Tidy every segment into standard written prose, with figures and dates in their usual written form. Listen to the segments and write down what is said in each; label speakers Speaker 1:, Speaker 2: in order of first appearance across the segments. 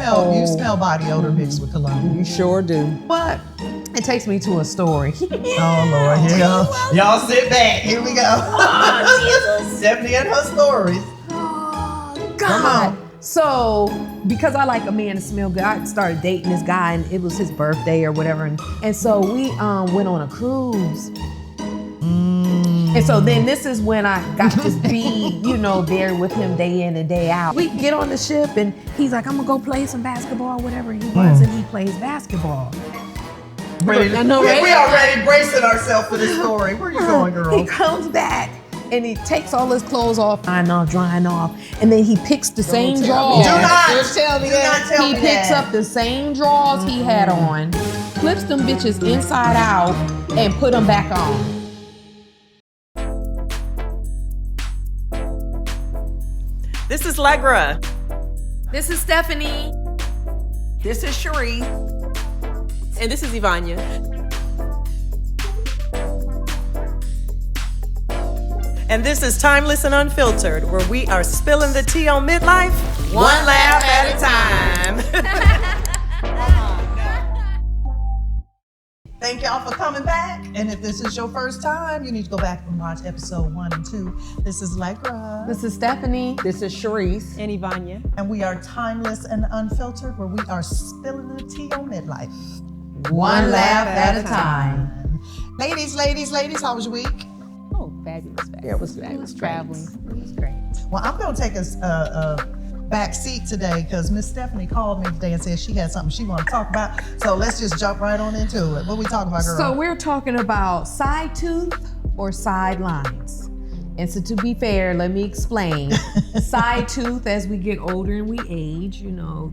Speaker 1: You smell body odor mixed with cologne.
Speaker 2: You sure do.
Speaker 3: But it takes me to a story.
Speaker 1: Oh, Lord, here we go. Y'all sit back. Here we go.
Speaker 3: Oh, Jesus.
Speaker 1: Stephanie and her stories.
Speaker 3: Oh, God.
Speaker 1: Come on.
Speaker 3: So, because I like a man to smell good, I started dating this guy, and it was his birthday or whatever. And so we went on a cruise. And so then this is when I got to be, there with him day in and day out. We get on the ship and he's like, I'm gonna go play some basketball, whatever he wants, and he plays basketball.
Speaker 1: We already bracing ourselves for this story. Where you going, girl?
Speaker 3: He comes back and he takes all his clothes off, drying off, and then he picks the same drawers.
Speaker 1: Do not tell me that.
Speaker 3: He picks up the same drawers he had on, flips them bitches inside out, and put them back on.
Speaker 4: This is Legra.
Speaker 3: This is Stephanie.
Speaker 4: This is Cherie. And this is Ivania. And this is Timeless and Unfiltered, where we are spilling the tea on midlife, one laugh at a time.
Speaker 1: Thank y'all for coming back. And if this is your first time, you need to go back and watch episode 1 and 2. This is Legra.
Speaker 3: This is Stephanie.
Speaker 2: This is Sharice.
Speaker 4: And Ivania.
Speaker 1: And we are Timeless and Unfiltered, where we are spilling the tea on midlife.
Speaker 3: One laugh at a time.
Speaker 1: Ladies, how was your week?
Speaker 5: Oh, fabulous.
Speaker 2: Yeah, it was
Speaker 5: traveling. It was great.
Speaker 1: Well, I'm going to take a back seat today because Miss Stephanie called me today and said she had something she wanted to talk about. So let's just jump right on into it. What we talking about, girl?
Speaker 3: So we're talking about side tooth or sidelines. And so to be fair, let me explain. Side tooth, as we get older and we age,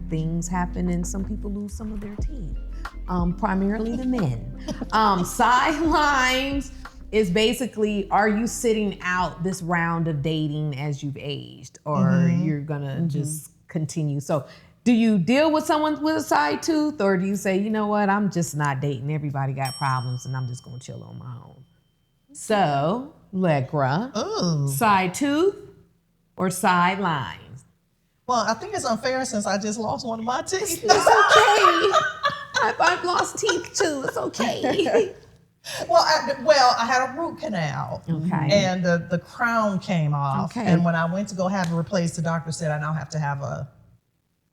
Speaker 3: things happen and some people lose some of their teeth. Primarily the men. Sidelines is basically, are you sitting out this round of dating as you've aged, or you're gonna just continue? So do you deal with someone with a side tooth, or do you say, you know what, I'm just not dating, everybody got problems and I'm just gonna chill on my own? So, Legra, side tooth or sidelines?
Speaker 1: Well, I think it's unfair since I just lost one of my teeth.
Speaker 3: It's okay. I've lost teeth too, it's okay.
Speaker 1: Well, I had a root canal, and the crown came off.
Speaker 3: Okay.
Speaker 1: And when I went to go have it replaced, the doctor said I now have to have a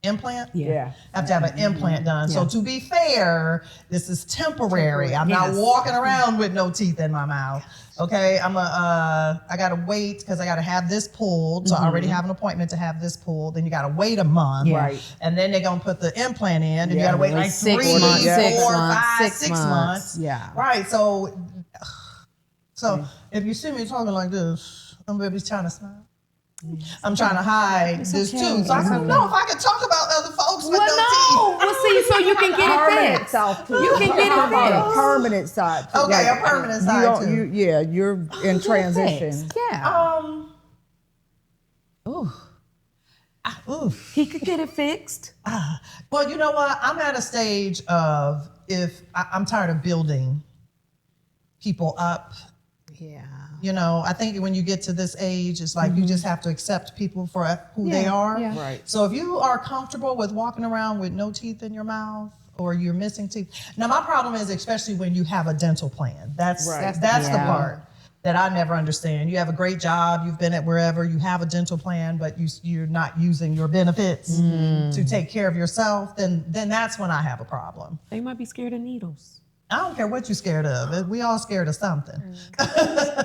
Speaker 1: implant.
Speaker 2: Yeah.
Speaker 1: Have to have an implant done. So to be fair, this is temporary. I'm not
Speaker 3: Yes.
Speaker 1: walking around with no teeth in my mouth. Okay, I gotta wait because I gotta have this pulled. So I already have an appointment to have this pulled. Then you gotta wait a month.
Speaker 3: Yeah.
Speaker 2: Right.
Speaker 1: And then they're gonna put the implant in, and you gotta wait like
Speaker 3: 6
Speaker 1: 3,
Speaker 3: months,
Speaker 1: 4,
Speaker 3: 6
Speaker 1: 5, 6
Speaker 3: months.
Speaker 1: months.
Speaker 3: Yeah.
Speaker 1: Right. So if you see me talking like this, I'm maybe trying to smile. I'm trying to hide this
Speaker 3: okay.
Speaker 1: too. So I don't know if I can talk about other folks with no teeth.
Speaker 3: Well, see, so you can get it
Speaker 2: Permanent
Speaker 3: fixed.
Speaker 2: side tooth.
Speaker 3: You can get it
Speaker 2: Talking about
Speaker 3: fixed.
Speaker 2: a permanent side tooth.
Speaker 1: Okay, a permanent side tooth.
Speaker 2: You're in transition.
Speaker 3: Yeah. He could get it fixed.
Speaker 1: Well, you know what? I'm at a stage of I'm tired of building people up.
Speaker 3: Yeah.
Speaker 1: I think when you get to this age, it's like you just have to accept people for who they are.
Speaker 3: Yeah.
Speaker 2: Right.
Speaker 1: So if you are comfortable with walking around with no teeth in your mouth or you're missing teeth. Now, my problem is especially when you have a dental plan. That's the part that I never understand. You have a great job, you've been at wherever, you have a dental plan, but you're not using your benefits to take care of yourself, then that's when I have a problem.
Speaker 3: They might be scared of needles.
Speaker 1: I don't care what you're scared of. We all scared of something.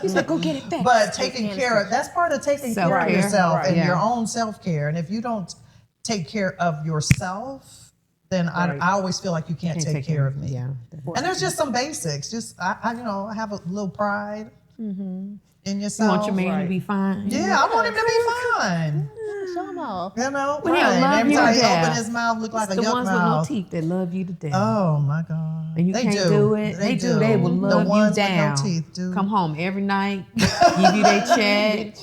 Speaker 3: He said, go get it fixed.
Speaker 1: But taking care of, that's part of taking care of
Speaker 3: Self-care.
Speaker 1: yourself and
Speaker 3: Yeah.
Speaker 1: your own self-care. And if you don't take care of yourself, then I always feel like you can't take care of me.
Speaker 3: Yeah.
Speaker 1: And there's just some basics. Just, I have a little pride in
Speaker 3: You
Speaker 1: yourself.
Speaker 3: want your man to be fine.
Speaker 1: Yeah, I want him to be fine.
Speaker 5: Show them off.
Speaker 1: You know,
Speaker 3: Well, he'll
Speaker 1: right.
Speaker 3: love
Speaker 1: Every
Speaker 3: you
Speaker 1: time
Speaker 3: to
Speaker 1: he
Speaker 3: death.
Speaker 1: open his mouth, look like
Speaker 3: It's
Speaker 1: a
Speaker 3: the
Speaker 1: yuck
Speaker 3: ones
Speaker 1: mouth.
Speaker 3: with no teeth that love you to death.
Speaker 1: Oh my God.
Speaker 3: And you
Speaker 1: They
Speaker 3: can't do it. They do. They will
Speaker 1: The
Speaker 3: love
Speaker 1: ones
Speaker 3: you
Speaker 1: with no
Speaker 3: down.
Speaker 1: teeth do.
Speaker 3: Come home every night, give you their check.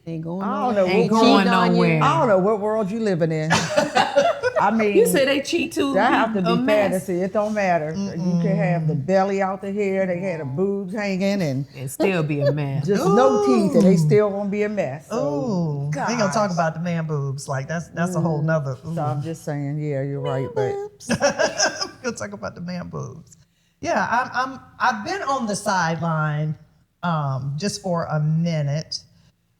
Speaker 5: Ain't going
Speaker 2: I don't know
Speaker 3: Ain't
Speaker 2: what
Speaker 3: going
Speaker 5: Cheating on you.
Speaker 3: nowhere.
Speaker 2: I don't know what world you living in. I mean,
Speaker 3: You said they cheat too.
Speaker 2: that have to
Speaker 3: a
Speaker 2: be
Speaker 3: mess.
Speaker 2: fantasy. It don't matter. You can have the belly out the hair. They had the boobs hanging and
Speaker 3: And still be a mess.
Speaker 2: just no teeth, and they still gonna be a mess. So,
Speaker 1: Ooh, we ain't gonna talk about the man boobs. Like that's a whole nother.
Speaker 2: so I'm just saying, yeah, you're right, but
Speaker 1: We'll talk about the man boobs. Yeah, I've been on the sideline just for a minute.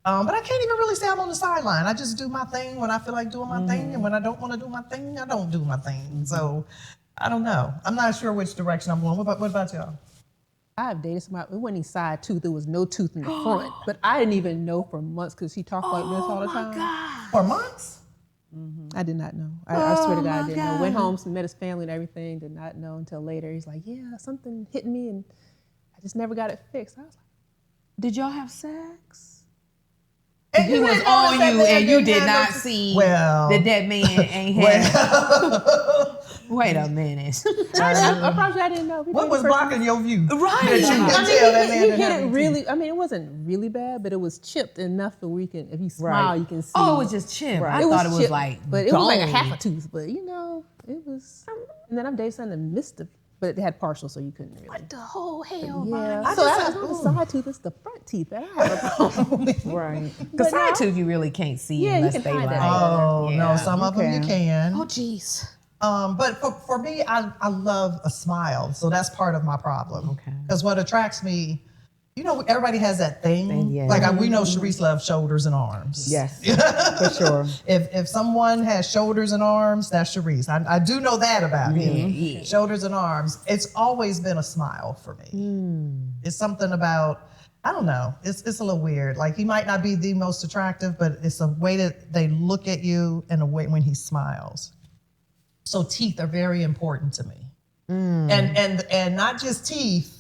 Speaker 1: But I can't even really say I'm on the sideline. I just do my thing when I feel like doing my thing, and when I don't want to do my thing, I don't do my thing. So I don't know. I'm not sure which direction I'm going. What about y'all?
Speaker 5: I've dated somebody, it wasn't any side tooth, there was no tooth in the front. But I didn't even know for months because he talked like this all the time.
Speaker 1: For months?
Speaker 5: I did not know. I swear to God, I didn't know. Went home, met his family and everything, did not know until later. He's like, yeah, something hit me and I just never got it fixed. I was like,
Speaker 3: Did y'all have sex?
Speaker 1: And
Speaker 3: He was
Speaker 1: didn't
Speaker 3: on
Speaker 1: notice
Speaker 3: you
Speaker 1: that
Speaker 3: and
Speaker 1: man
Speaker 3: you
Speaker 1: didn't
Speaker 3: did
Speaker 1: have
Speaker 3: not
Speaker 1: no-
Speaker 3: see
Speaker 1: Well,
Speaker 3: that man ain't had. Wait a minute.
Speaker 5: I probably I didn't know.
Speaker 1: what was blocking your view?
Speaker 3: Right.
Speaker 1: That you
Speaker 3: I
Speaker 1: could
Speaker 3: mean,
Speaker 1: tell that man
Speaker 5: he
Speaker 1: didn't
Speaker 5: hit
Speaker 1: have
Speaker 5: it
Speaker 1: any
Speaker 5: really.
Speaker 1: teeth.
Speaker 5: I mean, it wasn't really bad, but it was chipped enough that we can. If you smile,
Speaker 2: Right.
Speaker 5: you can see.
Speaker 3: Oh, it was just chip.
Speaker 2: Right.
Speaker 3: I thought it was
Speaker 5: chipped,
Speaker 3: like,
Speaker 5: but it was like a
Speaker 3: gone.
Speaker 5: half a tooth. But it was. And then I'm dating someone that missed it, but it had partial, so you couldn't really.
Speaker 3: What the whole hell?
Speaker 5: Yeah.
Speaker 1: I
Speaker 5: So
Speaker 1: just-
Speaker 5: it's not the side tooth; it's the front teeth that I have a problem with.
Speaker 2: right.
Speaker 3: Because side tooth you really can't see
Speaker 5: Yeah, you
Speaker 3: unless
Speaker 5: can
Speaker 3: they
Speaker 5: hide
Speaker 3: like.
Speaker 5: that.
Speaker 1: Oh,
Speaker 3: Yeah.
Speaker 1: no, some of them you can.
Speaker 5: Oh, jeez.
Speaker 1: But for me, I love a smile. So that's part of my problem.
Speaker 3: Okay.
Speaker 1: Because what attracts me, everybody has that thing.
Speaker 3: Yeah.
Speaker 1: Like we know Sharice loves shoulders and arms.
Speaker 2: Yes, for sure.
Speaker 1: If someone has shoulders and arms, that's Sharice. I do know that about you.
Speaker 3: yeah.
Speaker 1: Shoulders and arms. It's always been a smile for me. It's something about, I don't know. It's a little weird. Like he might not be the most attractive, but it's a way that they look at you and a way when he smiles. So teeth are very important to me. And not just teeth.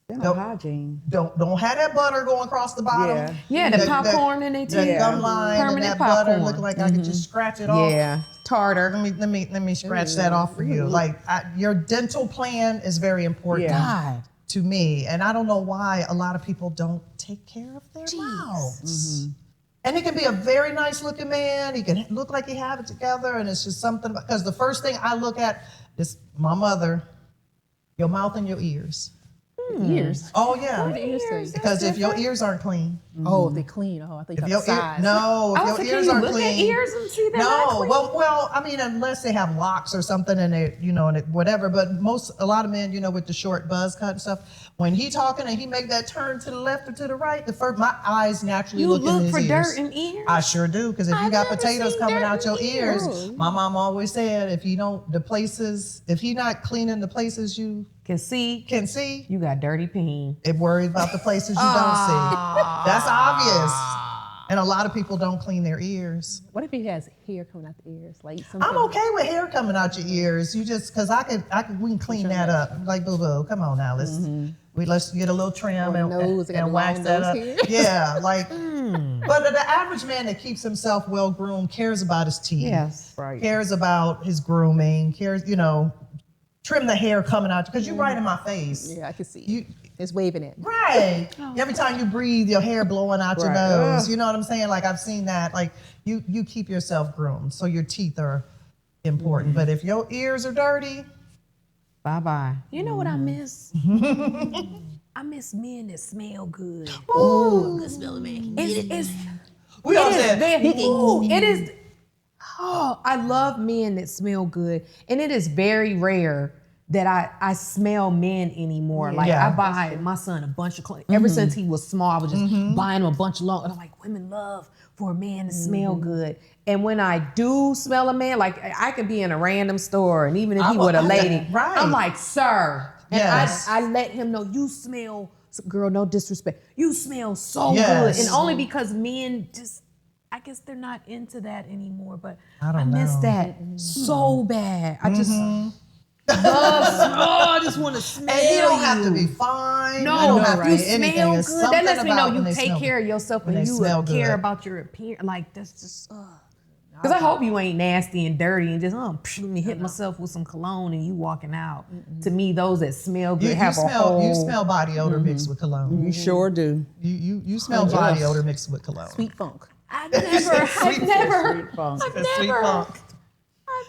Speaker 2: Dental
Speaker 1: Nope.
Speaker 2: hygiene.
Speaker 1: Don't have that butter going across the bottom.
Speaker 2: Yeah.
Speaker 3: Yeah, the popcorn in their
Speaker 1: That
Speaker 3: teeth.
Speaker 1: gum line and
Speaker 3: Permanent
Speaker 1: that butter
Speaker 3: popcorn.
Speaker 1: look like I could just scratch it off.
Speaker 3: Yeah, tartar.
Speaker 1: Let me scratch that off for you. Like your dental plan is very important
Speaker 2: Yeah.
Speaker 3: God.
Speaker 1: to me, and I don't know why a lot of people don't take care of their mouths. And it can be a very nice looking man. He can look like he have it together, and it's just something because the first thing I look at is my mother, your mouth and your ears.
Speaker 5: Ears.
Speaker 1: Oh
Speaker 5: What
Speaker 1: yeah,
Speaker 5: did the ears say?
Speaker 1: because if your ears aren't clean,
Speaker 5: Oh, if they clean. Oh, I think
Speaker 1: if
Speaker 5: that's
Speaker 1: your
Speaker 5: the size.
Speaker 1: no,
Speaker 3: I
Speaker 1: if
Speaker 3: was
Speaker 1: your
Speaker 3: like,
Speaker 1: ears
Speaker 3: can you
Speaker 1: aren't
Speaker 3: look
Speaker 1: clean,
Speaker 3: at ears and see they're not
Speaker 1: no,
Speaker 3: clean?
Speaker 1: well, I mean, unless they have locks or something, and they, and it, whatever. But a lot of men, with the short buzz cut and stuff, when he talking and he make that turn to the left or to the right, my eyes naturally
Speaker 3: You
Speaker 1: look in
Speaker 3: look
Speaker 1: his
Speaker 3: for
Speaker 1: ears.
Speaker 3: dirt in ears?
Speaker 1: I sure do, because if you
Speaker 3: I've
Speaker 1: got
Speaker 3: never
Speaker 1: potatoes
Speaker 3: seen
Speaker 1: coming
Speaker 3: dirt
Speaker 1: out your
Speaker 3: in
Speaker 1: ears,
Speaker 5: ears.
Speaker 1: my mom always said, if he not cleaning the places you
Speaker 3: Can see,
Speaker 1: can see,
Speaker 3: you got dirty peen.
Speaker 1: it worries about the places you don't see. That's obvious. And a lot of people don't clean their ears.
Speaker 5: What if he has hair coming out the ears? Like something.
Speaker 1: I'm okay with hair coming out your ears. You just, because we can clean that up. Like, boo-boo, come on now. Let's get a little trim
Speaker 5: Or
Speaker 1: and,
Speaker 5: nose, they got
Speaker 1: and
Speaker 5: the
Speaker 1: wax
Speaker 5: long
Speaker 1: that
Speaker 5: nose
Speaker 1: up.
Speaker 5: hair.
Speaker 1: Yeah, like, but the average man that keeps himself well groomed cares about his teeth.
Speaker 3: Yes.
Speaker 2: Right.
Speaker 1: Cares about his grooming, trim the hair coming out, because you're right in my face.
Speaker 5: Yeah, I can see.
Speaker 1: You-
Speaker 5: It's waving at me.
Speaker 1: Right. Every time you breathe, your hair blowing out your
Speaker 2: Right.
Speaker 1: nose.
Speaker 2: Ugh.
Speaker 1: You know what I'm saying? Like I've seen that. Like you keep yourself groomed, so your teeth are important. But if your ears are dirty,
Speaker 3: Bye-bye. You know what I miss? I miss men that smell good.
Speaker 5: Ooh, good smelling man.
Speaker 3: It's
Speaker 1: we all
Speaker 3: It is
Speaker 1: said,
Speaker 3: very- ooh, it is. Oh, I love men that smell good, and it is very rare that I smell men anymore. Like
Speaker 1: Yeah.
Speaker 3: I buy my son a bunch of clothes. Ever since he was small, I was just buying him a bunch of long. And I'm like, women love for a man to smell good. And when I do smell a man, like I could be in a random store, and even if he with a lady,
Speaker 1: Right.
Speaker 3: I'm like, sir. And
Speaker 1: Yes.
Speaker 3: I let him know, you smell, girl, no disrespect, you smell so
Speaker 1: Yes.
Speaker 3: good. And only because men just, I guess they're not into that anymore, but
Speaker 1: I don't
Speaker 3: I miss
Speaker 1: know.
Speaker 3: that so bad. I just I just want to smell
Speaker 1: and you don't
Speaker 3: you.
Speaker 1: have to be fine.
Speaker 3: No,
Speaker 1: you don't have to
Speaker 3: you
Speaker 1: be anything.
Speaker 3: smell
Speaker 1: It's
Speaker 3: good. That
Speaker 1: something
Speaker 3: lets me know
Speaker 1: about
Speaker 3: you
Speaker 1: when they
Speaker 3: take
Speaker 1: smell
Speaker 3: care of
Speaker 1: good.
Speaker 3: yourself
Speaker 1: When
Speaker 3: and
Speaker 1: they
Speaker 3: you
Speaker 1: smell
Speaker 3: care
Speaker 1: good.
Speaker 3: about your appearance. Like that's just. Because I hope you ain't nasty and dirty and just let me hit myself with some cologne and you walking out. To me, those that smell good
Speaker 1: You
Speaker 3: have a whole.
Speaker 1: smell body odor mixed with cologne.
Speaker 2: You sure do.
Speaker 1: You smell body odor mixed with cologne.
Speaker 5: Sweet funk.
Speaker 3: I've never,
Speaker 2: Sweet funk.
Speaker 1: It's sweet funk.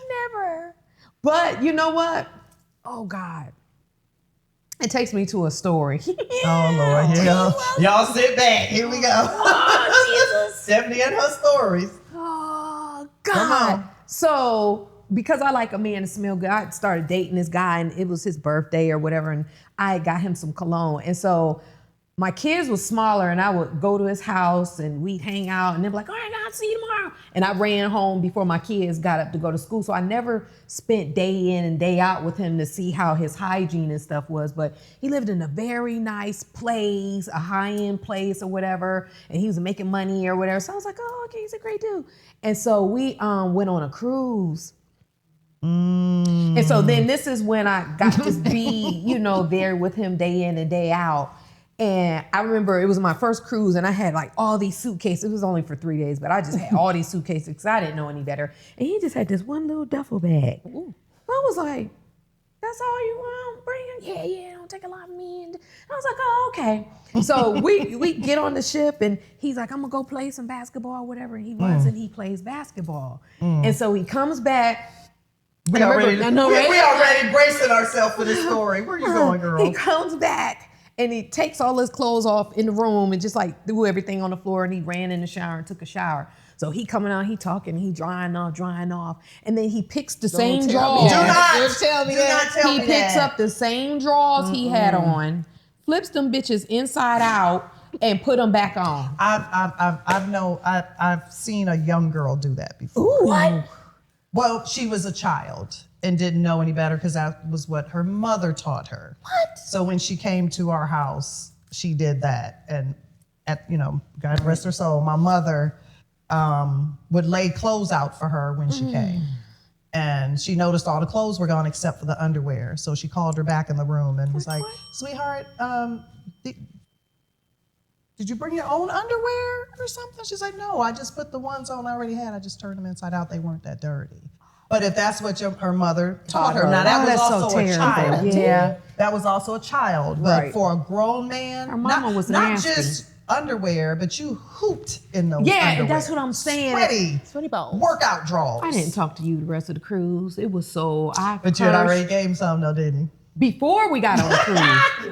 Speaker 3: never. But you know what? Oh God. It takes me to a story.
Speaker 1: Oh Lord, here we go. Y'all sit back. Here we go.
Speaker 3: Oh, Jesus.
Speaker 1: Stephanie and her stories.
Speaker 3: Oh
Speaker 1: Come
Speaker 3: God.
Speaker 1: on.
Speaker 3: So because I like a man to smell good, I started dating this guy and it was his birthday or whatever, and I got him some cologne. And so my kids were smaller and I would go to his house and we'd hang out and they'd be like, all right, I'll see you tomorrow. And I ran home before my kids got up to go to school. So I never spent day in and day out with him to see how his hygiene and stuff was. But he lived in a very nice place, a high-end place or whatever. And he was making money or whatever. So I was like, oh, okay, he's a great dude. And so we went on a cruise. And so then this is when I got to be, there with him day in and day out. And I remember it was my first cruise and I had like all these suitcases. It was only for 3 days, but I just had all these suitcases because I didn't know any better. And he just had this one little duffel bag. Ooh. I was like, that's all you want? Bring it? Yeah, don't take a lot of me. And I was like, oh, okay. So we get on the ship and he's like, I'm gonna go play some basketball or whatever. And he runs and he plays basketball. And so he comes back.
Speaker 1: We already bracing ourselves for this story. Where you going, girl?
Speaker 3: He comes back. And he takes all his clothes off in the room and just like threw everything on the floor and he ran in the shower and took a shower. So he coming out, he talking, he drying off. And then he picks the same drawers.
Speaker 1: Do not tell me that.
Speaker 3: He picks up the same drawers he had on, flips them bitches inside out and put them back on.
Speaker 1: I've seen a young girl do that before.
Speaker 3: Ooh. What?
Speaker 1: Well, she was a child and didn't know any better because that was what her mother taught her.
Speaker 3: What?
Speaker 1: So when she came to our house, she did that. And God rest her soul, my mother would lay clothes out for her when she came. And she noticed all the clothes were gone except for the underwear. So she called her back in the room and was like, sweetheart, did you bring your own underwear or something? She's like, no, I just put the ones on I already had. I just turned them inside out. They weren't that dirty. But if that's what her mother taught her. Now that was also a child.
Speaker 3: Yeah.
Speaker 1: That was also a child. But
Speaker 2: Right.
Speaker 1: for a grown man,
Speaker 3: Her mama was
Speaker 1: not
Speaker 3: nasty.
Speaker 1: just underwear, but you hooped in those underwear.
Speaker 3: Yeah, that's what I'm saying.
Speaker 1: Sweaty
Speaker 5: balls.
Speaker 1: workout drawers.
Speaker 3: I didn't talk to you the rest of the cruise. It was so
Speaker 1: But you had already gave him some though, didn't he?
Speaker 3: Before we got on the cruise.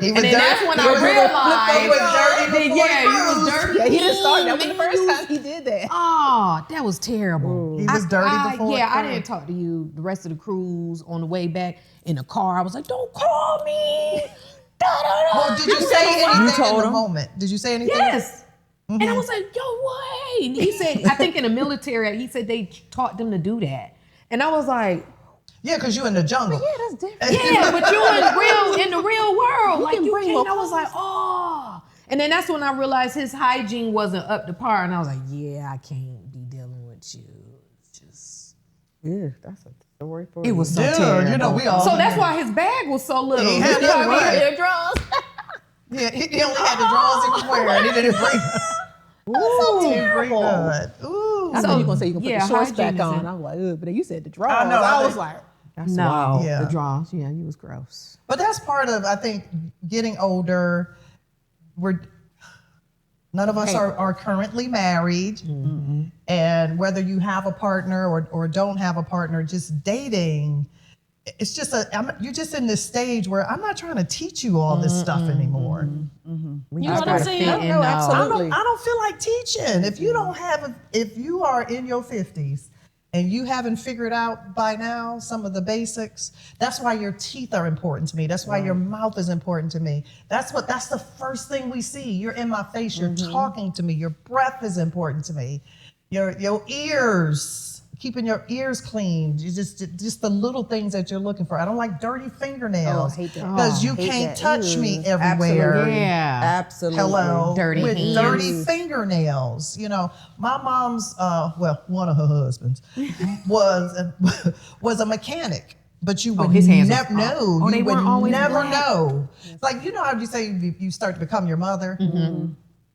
Speaker 1: He was
Speaker 3: And then
Speaker 1: dirty.
Speaker 3: that's when
Speaker 1: He
Speaker 3: I
Speaker 1: was
Speaker 3: realized.
Speaker 1: He was dirty before
Speaker 3: Yeah,
Speaker 1: the
Speaker 3: you was
Speaker 1: cruise.
Speaker 3: dirty.
Speaker 5: Yeah, he didn't start. That was the first time he did that.
Speaker 3: Oh, that was terrible.
Speaker 1: He was dirty before.
Speaker 3: Yeah, I didn't talk to you the rest of the cruise on the way back in the car. I was like, don't call me.
Speaker 1: Well, did you say anything
Speaker 2: told
Speaker 1: in the
Speaker 2: him?
Speaker 1: moment? Did you say anything?
Speaker 3: Yes. And I was like, yo, what? And he said, I think in the military, he said they taught them to do that. And I was like,
Speaker 1: Yeah, because you in the jungle.
Speaker 5: Yeah, that's different.
Speaker 3: yeah, but you in the real world. Like
Speaker 5: can
Speaker 3: you
Speaker 5: bring
Speaker 3: can't.
Speaker 5: more
Speaker 3: I was like, oh. And then that's when I realized his hygiene wasn't up to par. And I was like, yeah, I can't be dealing with you. It's just.
Speaker 2: Yeah, that's a story for
Speaker 3: It was so
Speaker 1: Dude,
Speaker 3: terrible.
Speaker 1: we all.
Speaker 3: So that's why his bag was so little.
Speaker 1: He had
Speaker 3: You know what I mean?
Speaker 1: right.
Speaker 3: Their drawers.
Speaker 1: Yeah, he only had the drawers he was wearing. He didn't bring.
Speaker 3: Ooh.
Speaker 1: He didn't bring good. Ooh.
Speaker 5: I thought you were gonna say you can put
Speaker 3: yeah,
Speaker 5: the shorts
Speaker 3: hygiene
Speaker 5: back
Speaker 3: is
Speaker 5: on.
Speaker 3: in-
Speaker 5: I'm like, ugh, but then you said the drawers.
Speaker 1: I know, I
Speaker 5: I was
Speaker 1: think-
Speaker 5: like,
Speaker 2: That's
Speaker 3: No,
Speaker 2: wild.
Speaker 1: Yeah.
Speaker 3: the drawers. Yeah, he was gross.
Speaker 1: But that's part of, I think, getting older. None of us are currently married.
Speaker 3: Mm-hmm.
Speaker 1: And whether you have a partner or don't have a partner, just dating, it's just you're just in this stage where I'm not trying to teach you all this stuff anymore.
Speaker 3: We
Speaker 1: You know
Speaker 3: just
Speaker 1: what I'm
Speaker 3: gotta
Speaker 1: saying?
Speaker 3: fit
Speaker 1: I
Speaker 3: in,
Speaker 1: don't
Speaker 2: know,
Speaker 3: though.
Speaker 2: absolutely.
Speaker 1: I don't feel like teaching. If you don't if you are in your 50s and you haven't figured out by now some of the basics, that's why your teeth are important to me. That's why your mouth is important to me. That's the first thing we see. You're in my face, you're talking to me, your breath is important to me. Your ears, keeping your ears clean, just the little things that you're looking for. I don't like dirty fingernails
Speaker 5: Oh, I hate that.
Speaker 1: because you
Speaker 5: Hate
Speaker 1: can't
Speaker 5: that.
Speaker 1: touch me
Speaker 2: Mm,
Speaker 1: everywhere.
Speaker 2: absolutely.
Speaker 3: Yeah.
Speaker 2: Absolutely.
Speaker 1: Hello,
Speaker 3: Dirty
Speaker 1: with
Speaker 3: hands.
Speaker 1: dirty fingernails. You know, my mom's, one of her husbands was a mechanic, but you would
Speaker 3: his hands
Speaker 1: never
Speaker 3: was-
Speaker 1: know.
Speaker 3: oh, they
Speaker 1: You would
Speaker 3: weren't always
Speaker 1: never
Speaker 3: black.
Speaker 1: know. It's like, you know how you say you start to become your mother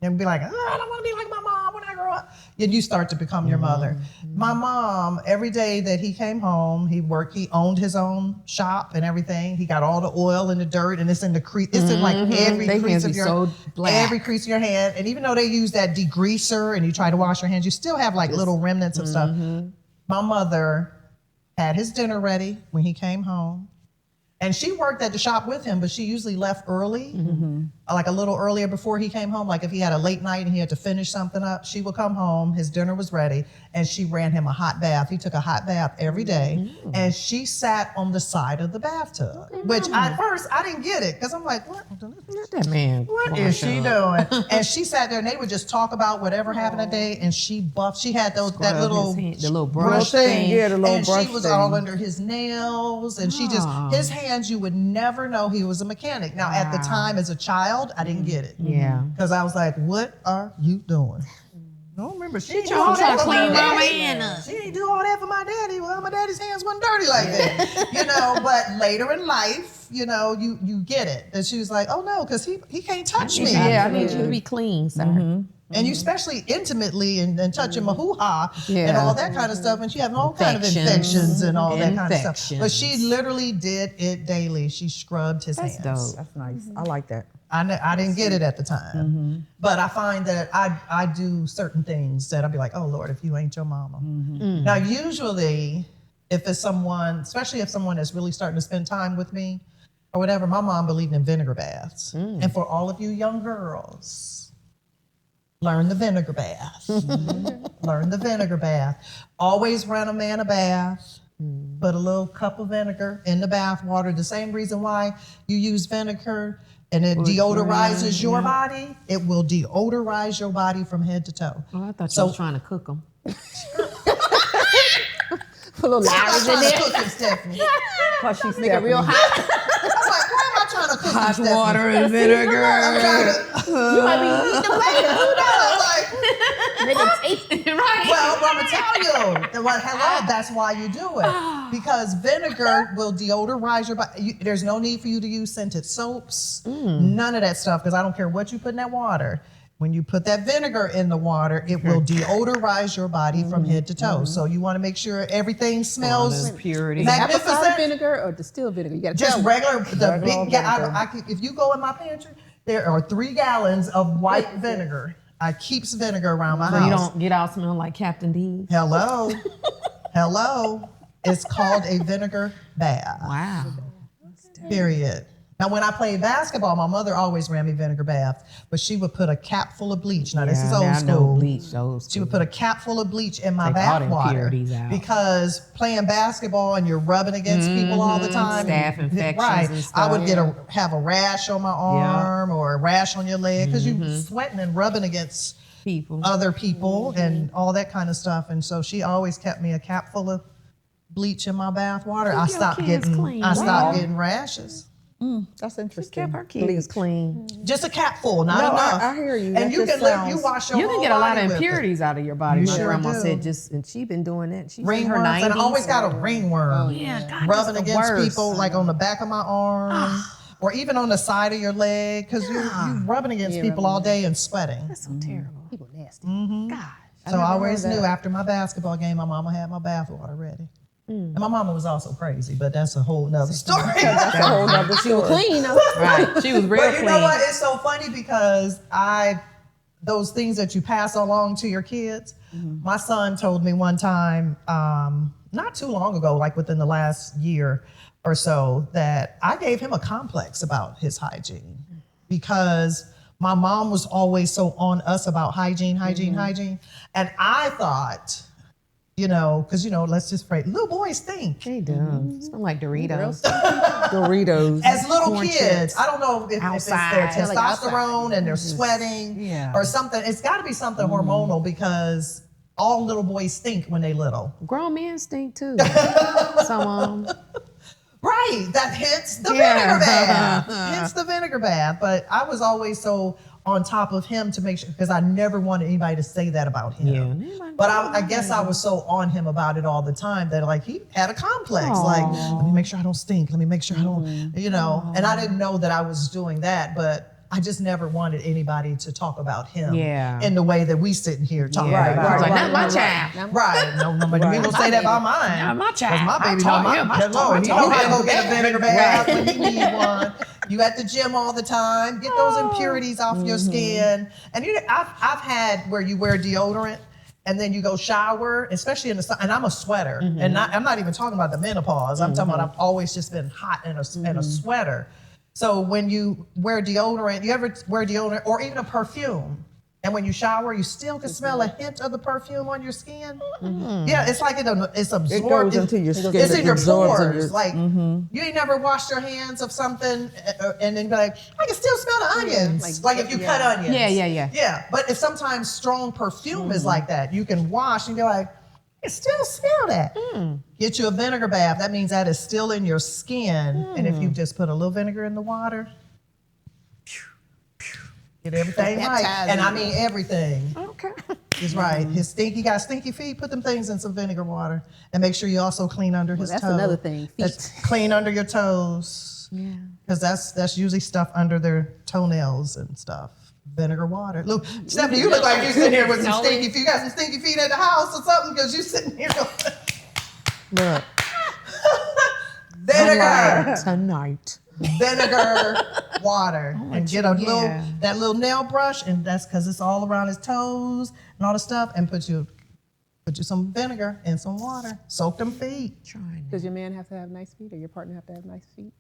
Speaker 1: and be like, oh, I don't want to be like my mom when I grow up. And you start to become your mother. My mom, every day that he came home, he owned his own shop and everything. He got all the oil and the dirt, and it's in the crease. It's in like every
Speaker 3: They
Speaker 1: crease
Speaker 3: hands
Speaker 1: of
Speaker 3: be
Speaker 1: your
Speaker 3: so black.
Speaker 1: every crease of your hand. And even though they use that degreaser and you try to wash your hands, you still have like little remnants of stuff. My mother had his dinner ready when he came home. And she worked at the shop with him, but she usually left early, like a little earlier before he came home. Like if he had a late night and he had to finish something up, she would come home, his dinner was ready, and she ran him a hot bath. He took a hot bath every day, and she sat on the side of the bathtub, which at first I didn't get it, because I'm like, what?
Speaker 3: That man.
Speaker 1: What is she doing? And she sat there and they would just talk about whatever happened that day, and she buffed. She had that little
Speaker 3: the little brush
Speaker 1: thing,
Speaker 3: thing.
Speaker 2: Yeah, the little
Speaker 1: and
Speaker 2: brush
Speaker 1: she was
Speaker 2: thing.
Speaker 1: all under his nails, and she just his hands. You would never know he was a mechanic. Now, at the time, as a child, I didn't get it.
Speaker 3: Yeah.
Speaker 1: Because I was like, "What are you doing?" I don't remember. She ain't do all
Speaker 3: trying
Speaker 1: that
Speaker 3: to
Speaker 1: for my
Speaker 3: clean my
Speaker 1: daddy.
Speaker 3: man up.
Speaker 1: She ain't do all that for my daddy. Well, my daddy's hands wasn't dirty like that, But later in life, you get it. And she was like, "Oh no, because he can't touch me."
Speaker 3: Yeah, I need you to be clean, sir.
Speaker 1: And you especially intimately and touching my hoo-ha and all that kind of stuff. And she having all kind of infections and all that kind of stuff. But she literally did it daily. She scrubbed his hands.
Speaker 3: Dope.
Speaker 2: That's nice. I like that.
Speaker 1: I didn't get it at the time. But I find that I do certain things that I'll be like, oh Lord, if you ain't your mama. Now, usually if it's someone, especially if someone is really starting to spend time with me or whatever, my mom believed in vinegar baths. And for all of you young girls, learn the vinegar bath. Learn the vinegar bath. Always run a man a bath. Put a little cup of vinegar in the bath water. The same reason why you use vinegar and it deodorizes your body. It will deodorize your body from head to toe.
Speaker 3: Oh, I thought you was trying to cook them.
Speaker 5: Put a little
Speaker 1: I'm
Speaker 5: Larry's
Speaker 1: not
Speaker 5: in
Speaker 1: trying to
Speaker 5: there.
Speaker 1: cook him, Stephanie.
Speaker 2: Cause she's
Speaker 5: Make it real hot.
Speaker 1: I'm like, why am I trying to cook him,
Speaker 3: Hot
Speaker 1: Stephanie?
Speaker 3: water and vinegar.
Speaker 1: I'm trying to,
Speaker 5: You might be eating the later. Who knows?
Speaker 1: I'm like,
Speaker 5: Make it taste
Speaker 3: Right.
Speaker 1: well, I'm gonna tell you. Hello, that's why you do it. Because vinegar will deodorize your body. There's no need for you to use scented soaps. None of that stuff, because I don't care what you put in that water. When you put that vinegar in the water, it will deodorize your body from head to toe. So you want to make sure everything smells
Speaker 3: Purity.
Speaker 5: apple cider
Speaker 1: magnificent.
Speaker 5: vinegar or distilled vinegar. You got to
Speaker 1: Just
Speaker 5: tell
Speaker 1: regular, the
Speaker 2: Regular
Speaker 1: big.
Speaker 2: vinegar.
Speaker 1: If you go in my pantry, there are 3 gallons of white vinegar. I keeps vinegar around my
Speaker 3: So
Speaker 1: house.
Speaker 3: you don't get out smelling like Captain D's.
Speaker 1: Hello, hello. It's called a vinegar bath.
Speaker 3: Wow.
Speaker 1: Period. Now, when I played basketball, my mother always ran me vinegar baths, but she would put a cap full of bleach. Now, this is old
Speaker 3: I know
Speaker 1: school.
Speaker 3: bleach. Old school.
Speaker 1: She would put a cap full of bleach in my
Speaker 3: Take all
Speaker 1: bath
Speaker 3: the
Speaker 1: water
Speaker 3: impurities out.
Speaker 1: because playing basketball and you're rubbing against people all the time.
Speaker 3: Staph infections
Speaker 1: Right.
Speaker 3: and stuff.
Speaker 1: I would have a rash on my arm or a rash on your leg because you're sweating and rubbing against
Speaker 3: people.
Speaker 1: other people and all that kind of stuff. And so she always kept me a cap full of bleach in my bath water. I
Speaker 3: your
Speaker 1: stopped
Speaker 3: kids
Speaker 1: getting
Speaker 3: clean.
Speaker 1: getting rashes.
Speaker 2: That's interesting.
Speaker 3: Kept her kids clean.
Speaker 1: Just a cap full, not
Speaker 2: No,
Speaker 1: enough.
Speaker 2: I hear you.
Speaker 1: And
Speaker 2: That
Speaker 1: you
Speaker 2: just
Speaker 1: can live, you
Speaker 2: sounds-
Speaker 1: wash your
Speaker 3: You can
Speaker 1: whole
Speaker 3: get a lot
Speaker 1: body
Speaker 3: of
Speaker 1: with it.
Speaker 3: impurities out of your body.
Speaker 1: You
Speaker 3: My
Speaker 1: sure
Speaker 3: grandma
Speaker 1: do.
Speaker 3: said and she been doing that. She's in her
Speaker 1: Ringworms,
Speaker 3: 90s.
Speaker 1: and I always got a ringworm.
Speaker 3: Yeah, God,
Speaker 1: rubbing
Speaker 3: that's the
Speaker 1: against
Speaker 3: worst.
Speaker 1: people, like on the back of my arm, or even on the side of your leg, because you rubbing against people all day and sweating.
Speaker 3: That's so terrible.
Speaker 5: people nasty.
Speaker 3: God.
Speaker 1: So I always knew after my basketball game, my mama had my bath water ready. And my mama was also crazy, but that's a whole nother story.
Speaker 2: That's a whole nother story.
Speaker 5: Clean.
Speaker 3: Right. She was real
Speaker 1: But you
Speaker 3: clean.
Speaker 1: know what? It's so funny because those things that you pass along to your kids. My son told me one time, not too long ago, like within the last year or so, that I gave him a complex about his hygiene because my mom was always so on us about hygiene. And I thought, because, let's just pray, little boys stink.
Speaker 3: They do. Smell like Doritos.
Speaker 2: Doritos.
Speaker 1: As little
Speaker 3: Corn
Speaker 1: kids,
Speaker 3: chips.
Speaker 1: I don't know if it's their
Speaker 3: Outside.
Speaker 5: Like outside.
Speaker 1: testosterone and they're sweating
Speaker 2: Yeah.
Speaker 1: or something. It's got to be something hormonal because all little boys stink when they little.
Speaker 3: Grown men stink too. Some of them.
Speaker 1: Right. That hence the
Speaker 3: Yeah.
Speaker 1: vinegar bath. Hence the vinegar bath. But I was always so on top of him to make sure, because I never wanted anybody to say that about him.
Speaker 3: Yeah.
Speaker 1: But I guess I was so on him about it all the time that like he had a complex. Like, let me make sure I don't stink. Let me make sure I don't, And I didn't know that I was doing that, but I just never wanted anybody to talk about him in the way that we sitting here talking
Speaker 3: Yeah.
Speaker 1: about.
Speaker 3: Like,
Speaker 1: him.
Speaker 3: not my child.
Speaker 1: Right. No, nobody ain't gonna say that about mine.
Speaker 3: Not my
Speaker 1: 'Cause
Speaker 3: child.
Speaker 1: my baby
Speaker 3: I taught him.
Speaker 1: Hello, he know how to go get a vinegar bath when you need one. You at the gym all the time. Get those impurities off your skin. And I've had where you wear deodorant and then you go shower, especially in the sun. And I'm a sweater, and I'm not even talking about the menopause. I'm talking about I've always just been hot in a sweater. So when you wear deodorant, you ever wear deodorant or even a perfume, and when you shower, you still can smell a hint of the perfume on your skin. Yeah, it's like it's absorbed.
Speaker 2: It goes into your skin.
Speaker 1: It's in your
Speaker 2: absorbs in
Speaker 1: pores.
Speaker 2: your-
Speaker 1: Like you ain't never washed your hands of something, and then be like, I can still smell the onions. Like if you cut onions.
Speaker 3: Yeah.
Speaker 1: Yeah, but if sometimes strong perfume is like that, you can wash and be like, I still smell that. Get you a vinegar bath. That means that is still in your skin. And if you just put a little vinegar in the water, get everything right. And I mean everything.
Speaker 3: Okay.
Speaker 1: Is right. He got stinky feet, put them things in some vinegar water. And make sure you also clean under his toes.
Speaker 5: That's another thing, feet.
Speaker 1: That's clean under your toes.
Speaker 3: Yeah.
Speaker 1: Because that's usually stuff under their toenails and stuff. Vinegar water. Look, Stephanie, you look like you're sitting here with some stinky feet. You got some stinky feet at the house or something because you're sitting here.
Speaker 2: Look,
Speaker 1: Vinegar.
Speaker 3: Tonight.
Speaker 1: Vinegar water. And get that little nail brush, and that's because it's all around his toes and all the stuff, and put you some vinegar and some water. Soak them feet.
Speaker 5: Does your man have to have nice feet, or your partner have to have nice feet?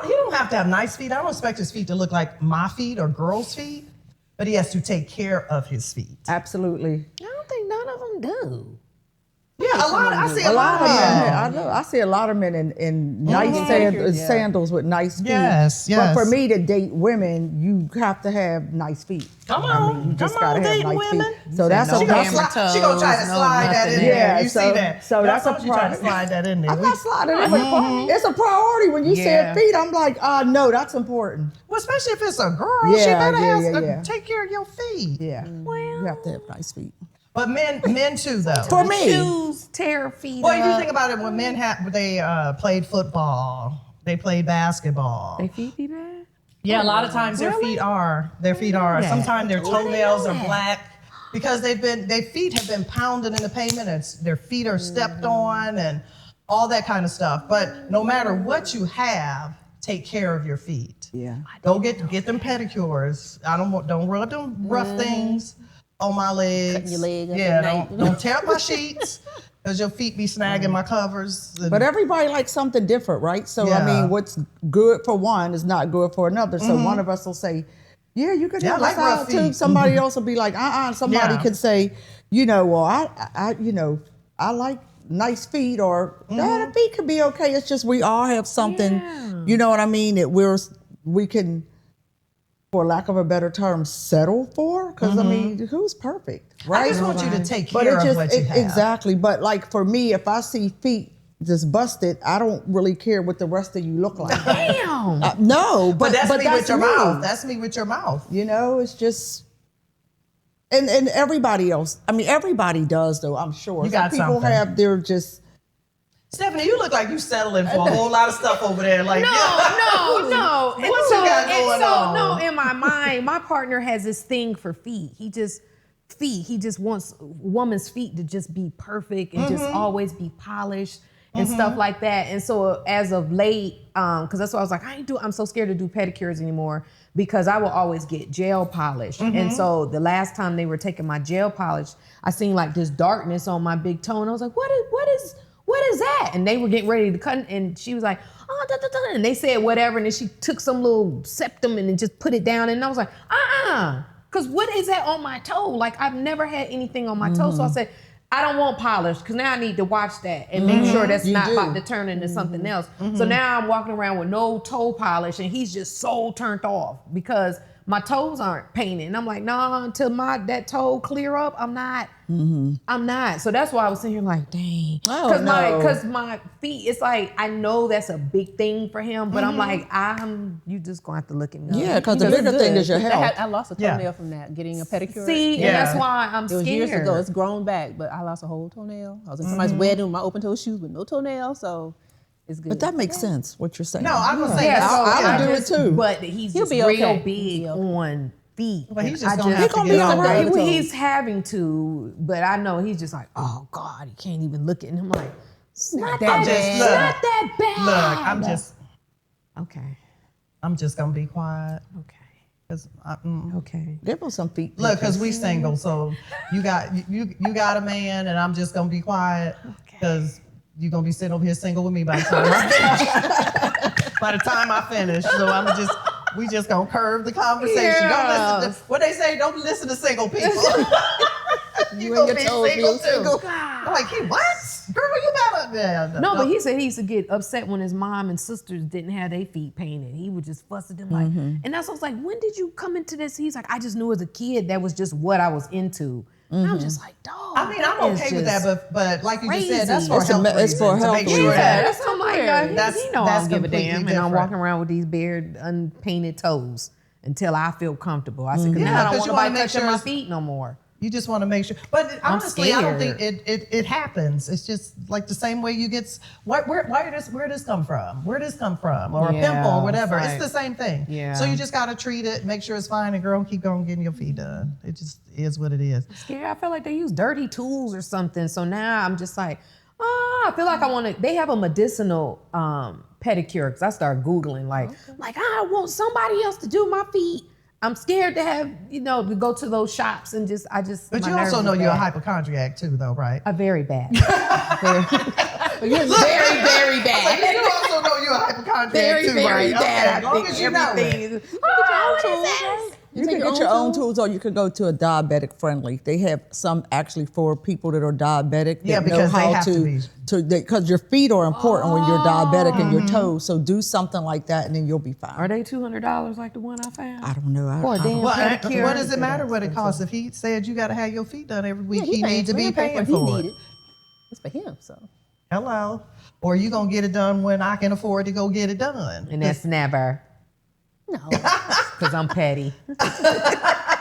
Speaker 1: He don't have to have nice feet. I don't expect his feet to look like my feet or girls' feet, but he has to take care of his feet.
Speaker 2: absolutely.
Speaker 3: I don't think none of them do.
Speaker 1: Yeah, I see a
Speaker 2: A
Speaker 1: lot
Speaker 2: lot
Speaker 1: of
Speaker 2: of
Speaker 1: men.
Speaker 2: men. I know. I see a lot of men in nice sandals with nice feet.
Speaker 1: Yes,
Speaker 2: But
Speaker 1: yes.
Speaker 2: for me to date women, you have to have nice feet.
Speaker 1: Come
Speaker 2: I
Speaker 1: on,
Speaker 2: mean, you just
Speaker 1: come on,
Speaker 2: gotta have
Speaker 1: dating
Speaker 2: nice
Speaker 1: women.
Speaker 2: feet. So that's
Speaker 3: no
Speaker 2: a
Speaker 1: She
Speaker 3: hammer
Speaker 1: gonna,
Speaker 3: toes,
Speaker 1: she gonna try to
Speaker 3: no
Speaker 1: slide that in
Speaker 3: nothing.
Speaker 1: there.
Speaker 2: Yeah,
Speaker 1: You
Speaker 2: so-
Speaker 1: see that?
Speaker 2: so that's a
Speaker 1: what you try to
Speaker 2: problem.
Speaker 1: slide that in there.
Speaker 2: I'm not sliding in, but it's a priority. When you
Speaker 3: Yeah.
Speaker 2: said feet, I'm like, no, that's important.
Speaker 1: Well, especially if it's a girl, she
Speaker 2: Yeah,
Speaker 1: better
Speaker 2: yeah,
Speaker 1: have
Speaker 2: yeah.
Speaker 1: take care of your feet.
Speaker 2: Yeah, you have to have nice feet.
Speaker 1: But men too, though.
Speaker 2: For me,
Speaker 3: Shoes tear feet
Speaker 1: Well, if you
Speaker 3: up.
Speaker 1: think about it, when men played football, they played basketball.
Speaker 3: They feet be bad?
Speaker 1: Yeah, a lot of times their feet are. Sometimes their toenails are black because their feet have been pounded in the pavement and their feet are stepped on and all that kind of stuff. But no matter what you have, take care of your feet.
Speaker 2: yeah.
Speaker 1: Go get them pedicures. Don't rub them rough things on my legs.
Speaker 5: Cutting your leg up
Speaker 1: Yeah,
Speaker 5: at night.
Speaker 1: don't tear up my sheets because your feet be snagging my covers. And-
Speaker 2: But everybody likes something different, right? So I
Speaker 1: Yeah.
Speaker 2: mean, what's good for one is not good for another. So one of us will say, "Yeah, you could
Speaker 1: Yeah, I
Speaker 2: have
Speaker 1: like rough
Speaker 2: rough too."
Speaker 1: feet.
Speaker 2: Somebody else will be like, Somebody
Speaker 1: Yeah.
Speaker 2: could say, well, I like nice feet, or the feet could be okay. It's just we all have something, you know what I mean? That we can, for lack of a better term, settle for. Because I mean, who's perfect, right?
Speaker 1: I just want you to take
Speaker 2: But
Speaker 1: care
Speaker 2: it
Speaker 1: of
Speaker 2: just
Speaker 1: what you have.
Speaker 2: exactly. But like for me, if I see feet just busted, I don't really care what the rest of you look like.
Speaker 3: Damn.
Speaker 2: No,
Speaker 1: But that's me
Speaker 2: that's
Speaker 1: with your
Speaker 2: me.
Speaker 1: mouth. That's me with your mouth.
Speaker 2: You know, it's just. And everybody else, I mean, everybody does though, I'm sure.
Speaker 1: You got
Speaker 2: Some people
Speaker 1: something.
Speaker 2: have their just.
Speaker 1: Stephanie, you look like you settling for a whole lot of stuff over there. Like,
Speaker 3: No.
Speaker 1: What you got going on?
Speaker 3: No, in my mind, my partner has this thing for feet. He just wants a woman's feet to just be perfect and just always be polished and stuff like that. And so as of late, because that's why I was like, I'm so scared to do pedicures anymore because I will always get gel polish. And so the last time they were taking my gel polish, I seen like this darkness on my big toe, and I was like, what is that? And they were getting ready to cut, and she was like, oh, da, da, da. And they said whatever, and then she took some little septum and then just put it down, and I was like, because what is that on my toe? Like, I've never had anything on my toe, so I said, I don't want polish, because now I need to watch that and make sure that's
Speaker 2: You
Speaker 3: not
Speaker 2: do.
Speaker 3: about to turn into something else. So now I'm walking around with no toe polish, and he's just so turned off because my toes aren't painted. And I'm like, nah, until that toe clear up, I'm not. I'm not. So that's why I was sitting here like, dang.
Speaker 2: Oh, no.
Speaker 3: Because my feet, it's like, I know that's a big thing for him, but I'm like, you just gonna have to look at me.
Speaker 2: Yeah, because the bigger thing is your health.
Speaker 5: I lost a toenail from that, getting a pedicure.
Speaker 3: See,
Speaker 1: Yeah.
Speaker 3: and that's why I'm
Speaker 5: It
Speaker 3: scared.
Speaker 5: was years ago. It's grown back, but I lost a whole toenail. I was in somebody's wedding with my open toe shoes with no toenail, so it's good.
Speaker 2: But that makes sense, what you're saying.
Speaker 1: No, I'm gonna say
Speaker 3: Yeah,
Speaker 1: that.
Speaker 3: so
Speaker 2: I would do
Speaker 3: just-
Speaker 2: it too.
Speaker 3: But he's
Speaker 5: He'll
Speaker 3: just
Speaker 5: be
Speaker 3: real
Speaker 5: okay.
Speaker 3: big
Speaker 5: He'll be okay.
Speaker 3: on feet.
Speaker 1: Well, he's
Speaker 3: And
Speaker 1: just
Speaker 3: I
Speaker 1: gonna have to
Speaker 2: gonna
Speaker 1: get
Speaker 2: be
Speaker 1: on
Speaker 2: all right.
Speaker 1: that.
Speaker 3: He's having to, but I know he's just like, oh God, he can't even look at him. I'm like, it's not that
Speaker 1: I'm just-
Speaker 3: bad.
Speaker 1: look,
Speaker 3: It's not that bad.
Speaker 1: Look, I'm just
Speaker 3: Okay.
Speaker 1: gonna be quiet
Speaker 3: Okay.
Speaker 1: Because
Speaker 3: Okay.
Speaker 2: Give them some feet.
Speaker 1: look, because we single, so you got a man, and I'm just gonna be quiet because you're gonna be sitting over here single with me by the time I finish. By the time I finish, so we just gonna curve the conversation.
Speaker 3: Yes.
Speaker 1: Don't listen to what they say. Don't listen to single people. You
Speaker 2: ain't
Speaker 1: gonna be
Speaker 2: get told
Speaker 1: single
Speaker 2: you
Speaker 1: too.
Speaker 2: single.
Speaker 1: I'm like, what? Girl, you better.
Speaker 3: No, but he said he used to get upset when his mom and sisters didn't have their feet painted. He would just fuss at them like, and that's what I was like, when did you come into this? He's like, I just knew as a kid that was just what I was into. And I'm just like, dog.
Speaker 1: I mean, I'm okay with that, but like you just said, that's for
Speaker 3: crazy.
Speaker 1: health
Speaker 2: It's for
Speaker 1: reasons, to
Speaker 2: health
Speaker 1: make sure
Speaker 2: reasons.
Speaker 1: that
Speaker 3: That's I'm like,
Speaker 1: That's-
Speaker 3: he know I
Speaker 1: that's
Speaker 3: don't give a
Speaker 1: completely
Speaker 3: damn, and I'm
Speaker 1: different.
Speaker 3: walking around with these bare unpainted toes until I feel comfortable. I said, because
Speaker 1: Yeah,
Speaker 3: now I don't
Speaker 1: 'cause
Speaker 3: want
Speaker 1: you wanna
Speaker 3: nobody
Speaker 1: make
Speaker 3: touching
Speaker 1: sure
Speaker 3: my
Speaker 1: it's-
Speaker 3: feet no more.
Speaker 1: you just want to make sure. But
Speaker 3: I'm
Speaker 1: honestly, I don't
Speaker 3: scared.
Speaker 1: think it happens. It's just like the same way you get where this come from? Where this come from? Or a
Speaker 3: Yeah,
Speaker 1: pimple or whatever.
Speaker 3: it's
Speaker 1: It's the same thing.
Speaker 3: Yeah.
Speaker 1: So you just gotta treat it, make sure it's fine, and girl, keep going getting your feet done. It just is what it is.
Speaker 3: Scared. I feel like they use dirty tools or something. So now I'm just like, I feel like I want to. They have a medicinal pedicure because I started Googling like I want somebody else to do my feet. I'm scared to have, to go to those shops and just.
Speaker 1: But
Speaker 3: my
Speaker 1: you
Speaker 3: nerves
Speaker 1: also
Speaker 3: is
Speaker 1: know you're a
Speaker 3: bad.
Speaker 1: hypochondriac too, though, right?
Speaker 3: A very bad. very, very bad.
Speaker 1: You also know you're a hypochondriac
Speaker 3: Very,
Speaker 1: too,
Speaker 3: very
Speaker 1: right?
Speaker 3: bad.
Speaker 1: Okay, as long as you know it.
Speaker 2: You can get your own tools, or you can go to a diabetic friendly. They have some actually for people that are diabetic.
Speaker 1: Yeah,
Speaker 2: that know
Speaker 1: because they
Speaker 2: how
Speaker 1: have to be.
Speaker 2: because your feet are important when you're diabetic and your toes. So do something like that, and then you'll be fine.
Speaker 3: Are they $200 like the one I found?
Speaker 2: I don't know.
Speaker 3: For a
Speaker 2: I don't-
Speaker 3: damn
Speaker 1: Well,
Speaker 3: pedicure.
Speaker 1: what does it matter what it costs? If he said you got to have your feet done every week,
Speaker 5: Yeah,
Speaker 1: he needs to be paying for
Speaker 5: He
Speaker 1: it.
Speaker 5: need it. It's for him, so.
Speaker 1: Hello. Or you going to get it done when I can afford to go get it done.
Speaker 3: And that's never.
Speaker 5: No.
Speaker 3: Because I'm petty. I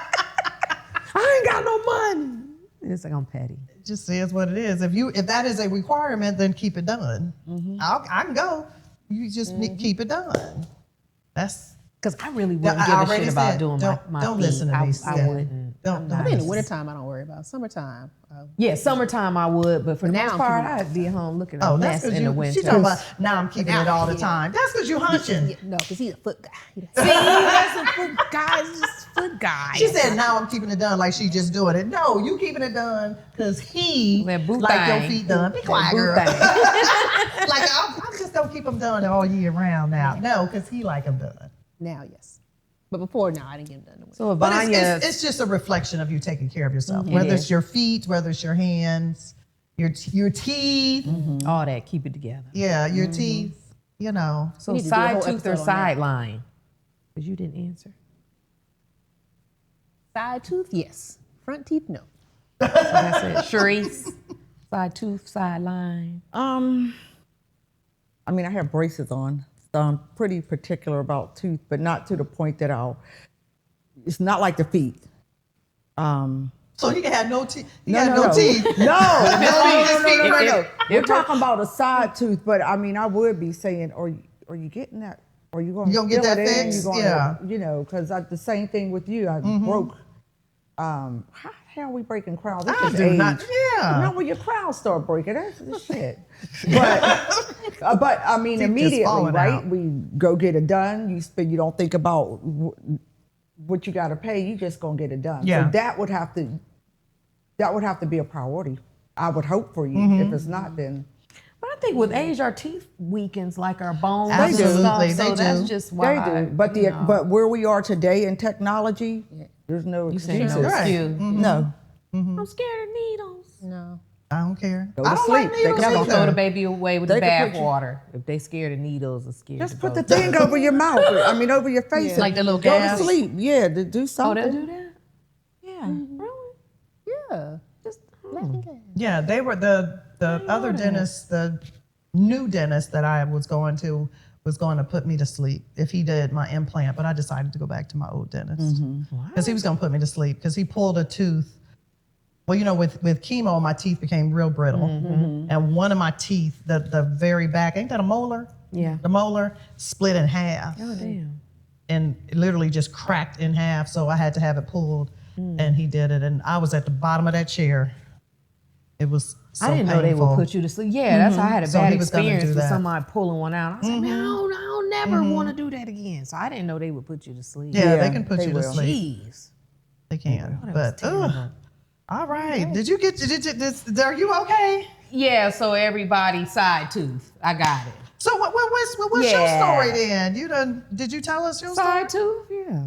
Speaker 3: ain't got no money. It's like I'm petty.
Speaker 1: It just is what it is. If that is a requirement, then keep it done. I can go. You just need keep it done. That's
Speaker 3: Because I really
Speaker 1: Yeah,
Speaker 3: wouldn't
Speaker 1: I
Speaker 3: give a
Speaker 1: already
Speaker 3: shit about
Speaker 1: said,
Speaker 3: doing
Speaker 1: don't
Speaker 3: my feet.
Speaker 1: listen to me,
Speaker 3: I
Speaker 1: Steph.
Speaker 3: wouldn't.
Speaker 1: don't.
Speaker 5: I mean, in the wintertime, I don't worry about. Summertime.
Speaker 3: Yeah, summertime I would, but for the
Speaker 5: Now
Speaker 3: most
Speaker 5: I'm
Speaker 3: part,
Speaker 5: keeping-
Speaker 3: I'd be at home looking
Speaker 1: Oh,
Speaker 3: a
Speaker 1: that's
Speaker 3: mess
Speaker 1: because
Speaker 3: in the winter.
Speaker 1: She's talking about now I'm keeping it all the time. That's because you hunching.
Speaker 5: Yeah, no, because he's a foot guy.
Speaker 3: See, that's a foot guy. It's just foot guy.
Speaker 1: She said now I'm keeping it done like she just doing it. No, you keeping it done because he
Speaker 3: That boot
Speaker 1: like your
Speaker 3: thing.
Speaker 1: feet done. Be
Speaker 3: That
Speaker 1: quiet,
Speaker 3: boot
Speaker 1: girl.
Speaker 3: thing.
Speaker 1: Like I'm just gonna keep them done all year round now. No, because he like them done.
Speaker 5: Now, yes. But before, no, I didn't get him done. in the winter.
Speaker 3: So
Speaker 1: But
Speaker 3: Vanya,
Speaker 1: it's just a reflection of you taking care of yourself. Whether it's your feet, whether it's your hands, your teeth.
Speaker 3: all that, keep it together.
Speaker 1: Yeah, your teeth. You know.
Speaker 3: So
Speaker 5: We need to do a whole
Speaker 3: side tooth or
Speaker 5: episode on that.
Speaker 3: sideline? Because you didn't answer.
Speaker 5: Side tooth, yes. Front teeth, no.
Speaker 3: So that's it. Sharice, side tooth, sideline.
Speaker 2: I mean, I have braces on, so I'm pretty particular about tooth, but not to the point that it's not like the feet.
Speaker 1: So he can have no teeth. He
Speaker 2: No,
Speaker 1: got
Speaker 2: no,
Speaker 1: no
Speaker 2: no.
Speaker 1: teeth.
Speaker 2: No. We're talking about a side tooth, but I mean, I would be saying, are you getting that? Are you going
Speaker 1: You
Speaker 2: to
Speaker 1: gonna get
Speaker 2: fill
Speaker 1: that
Speaker 2: it in?
Speaker 1: fixed?
Speaker 2: You gonna,
Speaker 1: Yeah.
Speaker 2: because the same thing with you. I broke. How the hell are we breaking crowns? This
Speaker 1: I
Speaker 2: is
Speaker 1: do
Speaker 2: age.
Speaker 1: not- yeah.
Speaker 2: You know when your crowns start breaking, that's shit. But I mean,
Speaker 1: Teeth just
Speaker 2: immediately,
Speaker 1: falling
Speaker 2: right?
Speaker 1: out.
Speaker 2: We go get it done. You don't think about what you got to pay. You just gonna get it done.
Speaker 1: Yeah.
Speaker 2: So that would have to be a priority. I would hope for you. If it's not, then
Speaker 3: But I think with age, our teeth weakens, like our bones
Speaker 1: Absolutely,
Speaker 3: and stuff. So
Speaker 1: they
Speaker 3: that's
Speaker 1: do.
Speaker 3: just why.
Speaker 2: they do. But but where we are today in technology, there's no
Speaker 3: You say no
Speaker 2: excuses.
Speaker 1: Right.
Speaker 3: excuse.
Speaker 2: No.
Speaker 3: I'm scared of needles.
Speaker 5: No.
Speaker 1: I don't care.
Speaker 2: Go
Speaker 1: I
Speaker 2: to
Speaker 1: don't
Speaker 2: sleep.
Speaker 1: like
Speaker 2: They
Speaker 1: needles
Speaker 2: can
Speaker 3: Y'all gonna
Speaker 1: either.
Speaker 3: throw the baby away with the
Speaker 2: They can
Speaker 3: bath
Speaker 2: put you-
Speaker 3: water if they scared of needles or scared.
Speaker 2: Just
Speaker 3: to
Speaker 2: put
Speaker 3: go
Speaker 2: the
Speaker 3: to-
Speaker 2: thing over your mouth. I mean, over your face.
Speaker 3: Like the little
Speaker 2: Go
Speaker 3: gas?
Speaker 2: to sleep. Yeah, to do
Speaker 3: Oh,
Speaker 2: something.
Speaker 3: they'll do that.
Speaker 2: Yeah.
Speaker 3: Really?
Speaker 5: Yeah.
Speaker 3: Just
Speaker 5: Laughing gas.
Speaker 1: Yeah, they were the other dentist, the new dentist that I was going to put me to sleep if he did my implant, but I decided to go back to my old dentist because he was going to put me to sleep because he pulled a tooth. Well, you know, with chemo, my teeth became real brittle, and one of my teeth, the very back, ain't that a molar?
Speaker 3: Yeah.
Speaker 1: The molar split in half.
Speaker 3: Oh damn.
Speaker 1: And it literally just cracked in half, so I had to have it pulled, and he did it, and I was at the bottom of that chair. It was so
Speaker 3: I didn't know they would
Speaker 1: painful.
Speaker 3: put you to sleep. Yeah, that's how I had a
Speaker 1: So
Speaker 3: bad
Speaker 1: he was gonna
Speaker 3: experience
Speaker 1: do
Speaker 3: with
Speaker 1: that.
Speaker 3: somebody pulling one out. I was like, man, I don't never want to do that again. So I didn't know they would put you to sleep.
Speaker 1: Yeah, they
Speaker 2: Yeah,
Speaker 1: can put
Speaker 2: they
Speaker 1: you to
Speaker 2: will.
Speaker 1: sleep.
Speaker 3: Jeez.
Speaker 1: They can.
Speaker 3: That was
Speaker 1: But
Speaker 3: terrible.
Speaker 1: all right. Did you are you okay?
Speaker 3: Yeah, so everybody side tooth. I got it.
Speaker 1: So what's your
Speaker 3: Yeah.
Speaker 1: story then? Did you tell us your
Speaker 3: Side
Speaker 1: story?
Speaker 3: tooth? Yeah.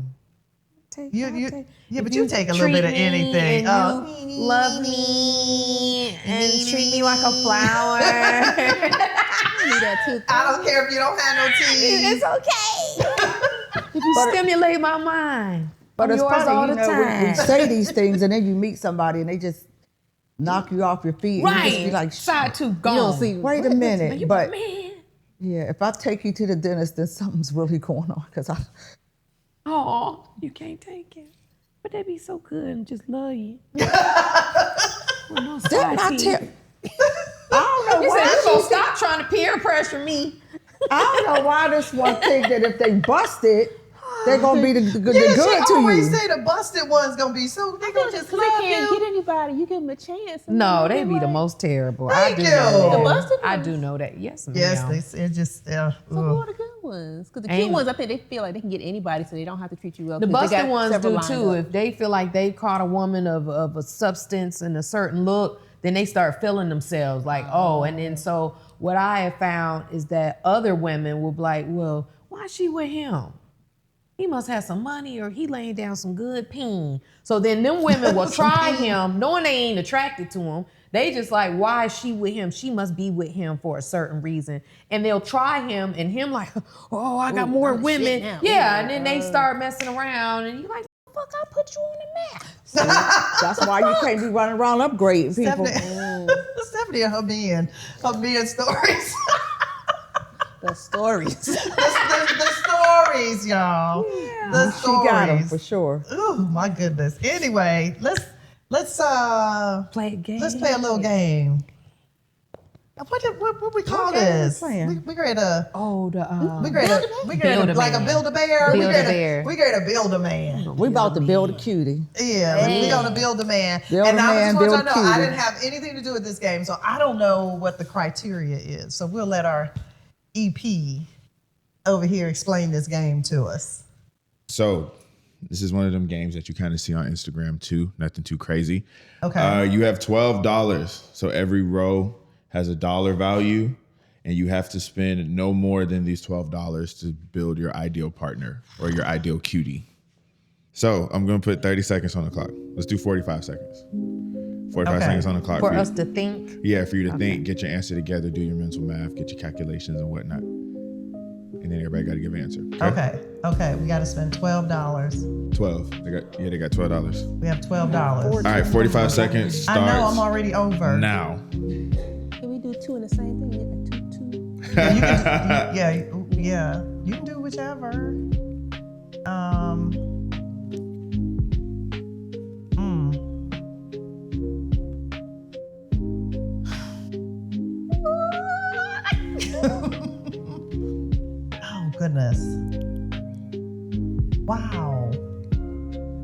Speaker 1: But you take a little bit of anything.
Speaker 3: And you love me and treat me like a flower.
Speaker 5: I need that too.
Speaker 1: I don't care if you don't have no teeth.
Speaker 3: It's okay. If you stimulate my mind.
Speaker 2: But
Speaker 3: I'm
Speaker 2: it's
Speaker 3: yours
Speaker 2: funny,
Speaker 3: all the
Speaker 2: we
Speaker 3: time.
Speaker 2: say these things and then you meet somebody and they just knock you off your feet. And you just be
Speaker 3: Right.
Speaker 2: like,
Speaker 3: Side tooth
Speaker 5: You
Speaker 3: gone.
Speaker 5: don't see.
Speaker 2: wait a minute.
Speaker 3: You
Speaker 2: But
Speaker 3: my man.
Speaker 2: yeah, if I take you to the dentist, then something's really going on. Because
Speaker 3: Oh, you can't take it. But they be so good and just love you. With no
Speaker 2: didn't
Speaker 3: side
Speaker 2: I
Speaker 3: teeth.
Speaker 2: tell? I don't know
Speaker 3: You said,
Speaker 2: why.
Speaker 3: you gonna stop trying to peer pressure me.
Speaker 2: I don't know why this one think that if they bust it, they're gonna be the good
Speaker 1: Yeah,
Speaker 2: to
Speaker 1: she always
Speaker 2: you.
Speaker 1: say the busted one's gonna be so they gonna just
Speaker 5: Because
Speaker 1: love
Speaker 5: they can't
Speaker 1: you.
Speaker 5: get anybody. You give them a chance. and
Speaker 3: No,
Speaker 5: then
Speaker 3: they be the
Speaker 5: like-
Speaker 3: most terrible.
Speaker 1: Thank
Speaker 3: I do
Speaker 1: you.
Speaker 3: know that.
Speaker 1: The
Speaker 5: busted
Speaker 3: I
Speaker 5: ones?
Speaker 3: do know that. Yes, ma'am.
Speaker 1: Yes, it just
Speaker 5: So who
Speaker 1: ugh.
Speaker 5: are the good ones? Because the
Speaker 3: Ain't-
Speaker 5: cute ones, I think they feel like they can get anybody, so they don't have to treat you well.
Speaker 3: The
Speaker 5: 'cause they
Speaker 3: busted
Speaker 5: got
Speaker 3: ones
Speaker 5: several
Speaker 3: do
Speaker 5: lined
Speaker 3: too.
Speaker 5: up.
Speaker 3: If they feel like they caught a woman of a substance and a certain look, then they start feeling themselves like, oh, and then so what I have found is that other women will be like, well, why is she with him? He must have some money or he laying down some good peen. So then them women will try him, knowing they ain't attracted to him. They just like, why is she with him? She must be with him for a certain reason. And they'll try him and him like, oh, I got more
Speaker 5: I'm shit
Speaker 3: women.
Speaker 5: now.
Speaker 3: Yeah, and then they start messing around and you're like, fuck, I put you on the map.
Speaker 2: That's why you can't be running around upgrading people.
Speaker 1: Stephanie and her being stories.
Speaker 5: The stories.
Speaker 1: the stories, y'all. The
Speaker 2: She got them
Speaker 1: stories.
Speaker 2: for sure.
Speaker 1: Oh my goodness. Anyway, let's
Speaker 3: Play a game.
Speaker 1: let's play a little game. What we call
Speaker 2: What game we
Speaker 1: this?
Speaker 2: playing?
Speaker 1: We ready to
Speaker 3: Oh, the
Speaker 1: we ready
Speaker 3: Build
Speaker 1: to
Speaker 3: a
Speaker 1: like a
Speaker 3: man.
Speaker 1: build a bear.
Speaker 3: Build a bear.
Speaker 1: We ready to build a man.
Speaker 2: We about to build a cutie.
Speaker 1: Yeah, we gonna build a man.
Speaker 2: Build
Speaker 1: and
Speaker 2: a
Speaker 1: I
Speaker 2: man,
Speaker 1: just want y'all
Speaker 2: build
Speaker 1: to know I
Speaker 2: cutie.
Speaker 1: didn't have anything to do with this game, so I don't know what the criteria is. So we'll let our EP over here explain this game to us.
Speaker 6: So this is one of them games that you kind of see on Instagram too. Nothing too crazy.
Speaker 1: Okay.
Speaker 6: You have $12. So every row has a dollar value, and you have to spend no more than these $12 to build your ideal partner or your ideal cutie. So I'm gonna put 30 seconds on the clock. Let's do 45 seconds. 45
Speaker 1: Okay.
Speaker 6: seconds on the clock
Speaker 3: For
Speaker 6: you.
Speaker 3: us to think.
Speaker 6: Yeah, for you to think, get your answer together, do your mental math, get your calculations and whatnot. And then everybody got to give an answer.
Speaker 1: Okay. We got to spend $12.
Speaker 6: 12. They got $12.
Speaker 1: We have $12.
Speaker 6: All right, 45 seconds starts
Speaker 1: I know I'm already over.
Speaker 6: now.
Speaker 5: Can we do two in the same thing? Two.
Speaker 1: Yeah, you can, yeah. You can do whichever. Oh goodness. Wow.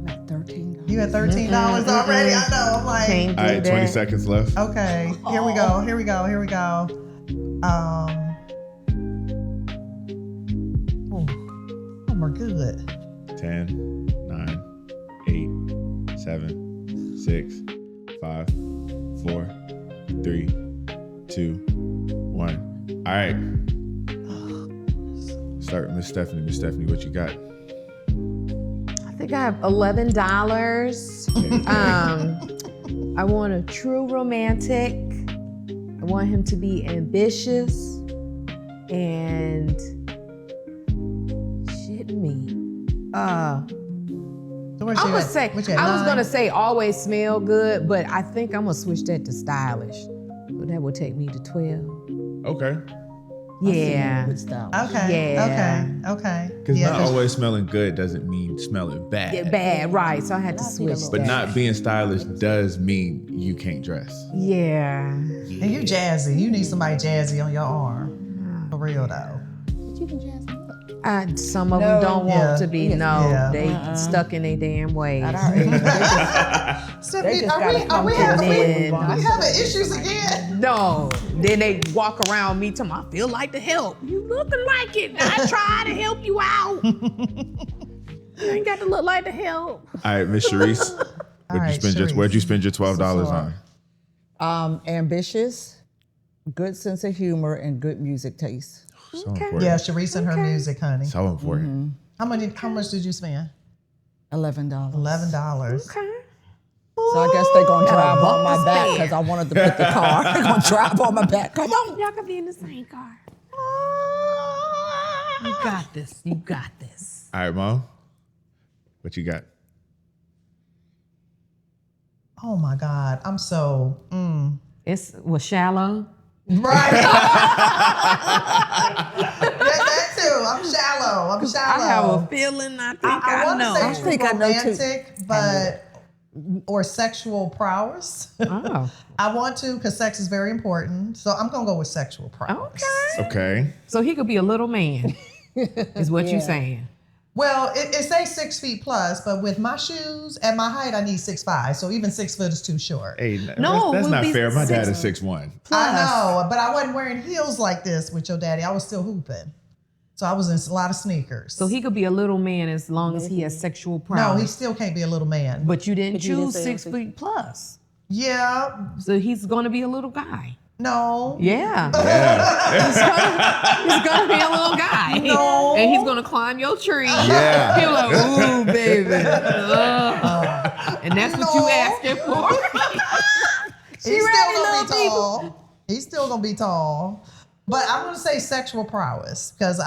Speaker 2: At $13.
Speaker 1: You had $13 already? I know. I'm like,
Speaker 3: Can't
Speaker 6: All right,
Speaker 3: do
Speaker 6: 20
Speaker 3: that.
Speaker 6: seconds left.
Speaker 1: okay, here we go. Oh, we're good.
Speaker 6: 10, 9, 8, 7, 6, 5, 4, 3, 2, 1. All right. Start with Miss Stephanie. Miss Stephanie, what you got?
Speaker 3: I think I have $11. I want a true romantic. I want him to be ambitious and shit me.
Speaker 1: So where's
Speaker 3: I
Speaker 1: you
Speaker 3: would
Speaker 1: at?
Speaker 3: say
Speaker 1: What you at,
Speaker 3: I was
Speaker 1: 9?
Speaker 3: gonna say always smell good, but I think I'm gonna switch that to stylish. So that would take me to 12.
Speaker 6: Okay.
Speaker 3: Yeah.
Speaker 2: Good style.
Speaker 1: Okay.
Speaker 3: Yeah.
Speaker 1: Okay.
Speaker 6: Because
Speaker 1: Yeah,
Speaker 6: not always smelling good doesn't mean smelling bad.
Speaker 3: Yeah, bad, right? So I had to switch
Speaker 6: But
Speaker 3: that.
Speaker 6: not being stylish does mean you can't dress.
Speaker 3: Yeah.
Speaker 1: And you jazzy. You need somebody jazzy on your arm. For real though.
Speaker 5: But you can jazz me up.
Speaker 3: Some of them don't want to be. No,
Speaker 1: Yeah.
Speaker 3: they stuck in their damn ways.
Speaker 2: At our age,
Speaker 1: Stephanie,
Speaker 2: just
Speaker 1: are
Speaker 2: gotta
Speaker 1: we
Speaker 2: come to
Speaker 1: having
Speaker 2: an
Speaker 1: we
Speaker 2: end.
Speaker 1: having issues again?
Speaker 3: No, then they walk around me telling me, I feel like to help. You looking like it. I try to help you out. You ain't got to look like to help.
Speaker 6: All right, Miss Sharice, where'd you spend your $12 on?
Speaker 2: Ambitious, good sense of humor, and good music taste.
Speaker 6: So important.
Speaker 1: Yeah, Sharice and her music, honey.
Speaker 6: So important.
Speaker 1: How much did you spend?
Speaker 2: $11.
Speaker 1: $11.
Speaker 3: Okay.
Speaker 2: So I guess they're gonna drive on my
Speaker 3: bump
Speaker 2: back
Speaker 3: is
Speaker 2: because I wanted to put the car. They're gonna drive on my back. Come on.
Speaker 3: Y'all can be in the same car. You got this. You got this.
Speaker 6: All right, Mom. What you got?
Speaker 1: Oh my God, I'm so
Speaker 3: It was shallow.
Speaker 1: right. that too. I'm shallow.
Speaker 3: I have a feeling. I think I
Speaker 1: want
Speaker 3: know.
Speaker 1: to say
Speaker 2: think I know too.
Speaker 1: romantic, but or sexual prowess.
Speaker 3: Oh.
Speaker 1: I want to because sex is very important. So I'm gonna go with sexual prowess.
Speaker 3: Okay.
Speaker 6: Okay.
Speaker 3: So he could be a little man, is what you saying.
Speaker 1: Well, it says 6 feet plus, but with my shoes and my height, I need 6'5". So even 6 foot is too short.
Speaker 6: Hey,
Speaker 3: No,
Speaker 6: that's
Speaker 3: we'll
Speaker 6: not
Speaker 3: be
Speaker 6: fair. My dad is
Speaker 3: 6'1".
Speaker 6: 6'1".
Speaker 1: I know, but I wasn't wearing heels like this with your daddy. I was still hooping. So I was in a lot of sneakers.
Speaker 3: So he could be a little man as long as he has sexual prowess.
Speaker 1: No, he still can't be a little man.
Speaker 3: But you didn't
Speaker 5: But you didn't
Speaker 3: choose
Speaker 5: say
Speaker 3: 6
Speaker 5: six-
Speaker 3: feet plus.
Speaker 1: Yeah,
Speaker 3: So he's going to be a little guy.
Speaker 1: no.
Speaker 3: Yeah.
Speaker 6: Yeah.
Speaker 3: He's going to be a little guy.
Speaker 1: No.
Speaker 3: And he's going to climb your tree.
Speaker 6: Yeah.
Speaker 3: He'll like, ooh, baby. And that's what you asking for.
Speaker 1: He's
Speaker 3: ready,
Speaker 1: still gonna
Speaker 3: little
Speaker 1: be tall. He's still gonna be tall. But I'm gonna say sexual prowess because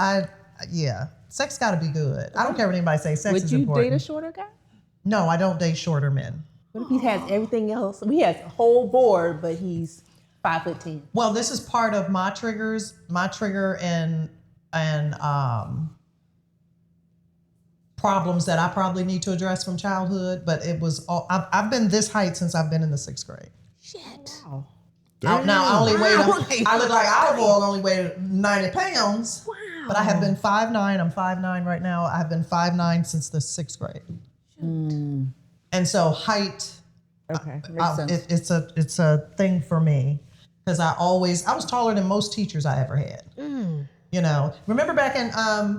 Speaker 1: sex gotta be good. I don't care what anybody says. Sex
Speaker 5: Would
Speaker 1: is
Speaker 5: you
Speaker 1: important.
Speaker 5: date a shorter guy?
Speaker 1: No, I don't date shorter men.
Speaker 5: What if he has everything else? He has a whole board, but he's 5'10".
Speaker 1: Well, this is part of my triggers, and problems that I probably need to address from childhood. But it was all I've been this height since I've been in the 6th grade.
Speaker 3: Wow.
Speaker 1: Now I only weighed. I look like olive oil. Only weighed 90 pounds. Wow. But I have been 5'9". I'm 5'9" right now. I have been 5'9" since the 6th grade. And so height,
Speaker 2: Okay, makes sense.
Speaker 1: it's a thing for me because I was taller than most teachers I ever had. You know, remember back in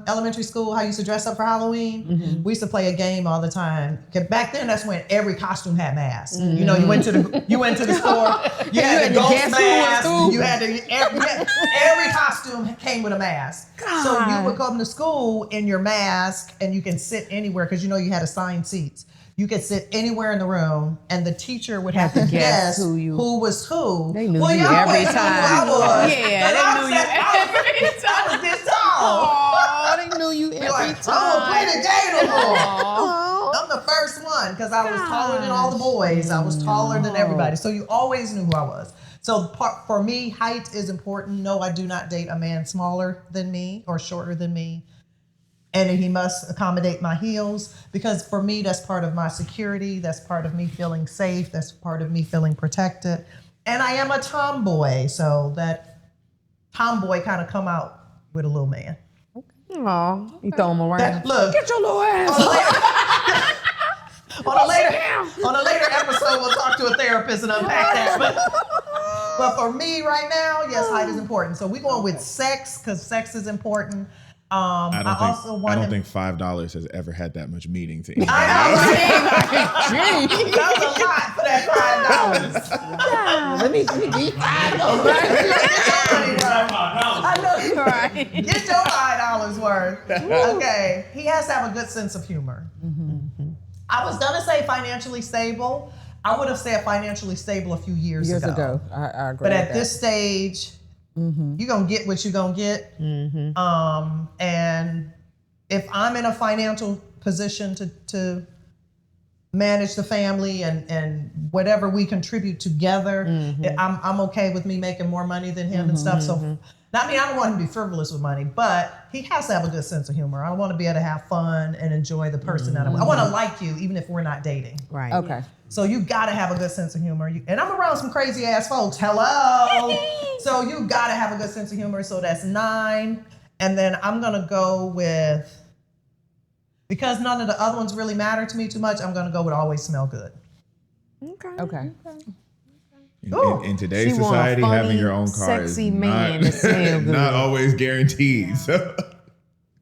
Speaker 1: elementary school how you used to dress up for Halloween? We used to play a game all the time. 'Cause back then, that's when every costume had masks. You know, you went to the store, you had the ghost mask. You had every costume came with a mask. So you would come to school in your mask, and you can sit anywhere because you know you had assigned seats. You could sit anywhere in the room, and the teacher would have to guess who was who.
Speaker 3: They knew
Speaker 1: well,
Speaker 3: you
Speaker 1: y'all
Speaker 3: every
Speaker 1: always knew
Speaker 3: time.
Speaker 1: who I was.
Speaker 3: Yeah, they knew you every time.
Speaker 1: I was this tall.
Speaker 3: Oh, they knew you every
Speaker 1: Like,
Speaker 3: time.
Speaker 1: I don't play the game no more. I'm the first one because I was taller than all the boys. I was taller than everybody. So you always knew who I was. So for me, height is important. No, I do not date a man smaller than me or shorter than me. And he must accommodate my heels because for me, that's part of my security. That's part of me feeling safe. That's part of me feeling protected. And I am a tomboy. So that tomboy kind of come out with a little man.
Speaker 3: Aw, you throw him around.
Speaker 1: Look,
Speaker 3: Get your little ass.
Speaker 1: on a later episode, we'll talk to a therapist and unpack that. But for me right now, yes, height is important. So we're going with sex because sex is important.
Speaker 6: I don't think $5 has ever had that much meaning to anybody.
Speaker 1: That was a lot for that $5.
Speaker 5: Let me be $5.
Speaker 1: I know you're
Speaker 3: Right.
Speaker 1: Get your $5 worth. Okay. He has to have a good sense of humor. I was gonna say financially stable. I would have said financially stable a few years ago.
Speaker 2: I agree.
Speaker 1: But
Speaker 2: with
Speaker 1: at
Speaker 2: that.
Speaker 1: this stage, you're gonna get what you're gonna get. And if I'm in a financial position to manage the family and whatever we contribute together, I'm okay with me making more money than him and stuff. So, I don't want him to be frivolous with money, but he has to have a good sense of humor. I want to be able to have fun and enjoy the person that I want to like you, even if we're not dating.
Speaker 3: Right.
Speaker 2: Okay.
Speaker 1: So you got to have a good sense of humor. And I'm around some crazy ass folks. Hello. So you got to have a good sense of humor. So that's 9. And then I'm gonna go with, because none of the other ones really matter to me too much, I'm gonna go with always smell good.
Speaker 2: Okay.
Speaker 6: In today's
Speaker 3: She want a
Speaker 6: society,
Speaker 3: funny,
Speaker 6: having your own car is
Speaker 3: sexy man that smell good.
Speaker 6: not always guaranteed. So.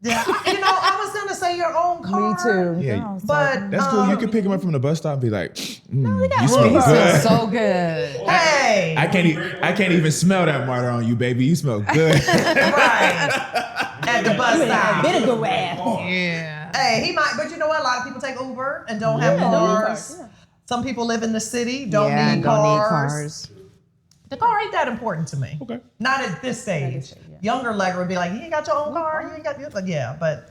Speaker 1: Yeah, I was gonna say your own car.
Speaker 2: Me too.
Speaker 6: Yeah,
Speaker 1: But
Speaker 6: that's cool. You can pick him up from the bus stop and be like, you smell
Speaker 3: He smells
Speaker 6: good.
Speaker 3: so good.
Speaker 1: Hey,
Speaker 6: I can't even smell that martyr on you, baby. You smell good.
Speaker 1: right at the bus stop.
Speaker 5: Vinegar ass.
Speaker 3: Yeah.
Speaker 1: Hey, he might, but you know what? A lot of people take Uber and don't have cars.
Speaker 5: Yeah.
Speaker 1: Some people live in the city, don't
Speaker 3: Yeah,
Speaker 1: need
Speaker 3: don't need
Speaker 1: cars.
Speaker 3: cars.
Speaker 1: The car ain't that important to me.
Speaker 6: Okay.
Speaker 1: Not at this stage. Younger Legger would be like, you ain't got your own car, you ain't got your, but yeah, but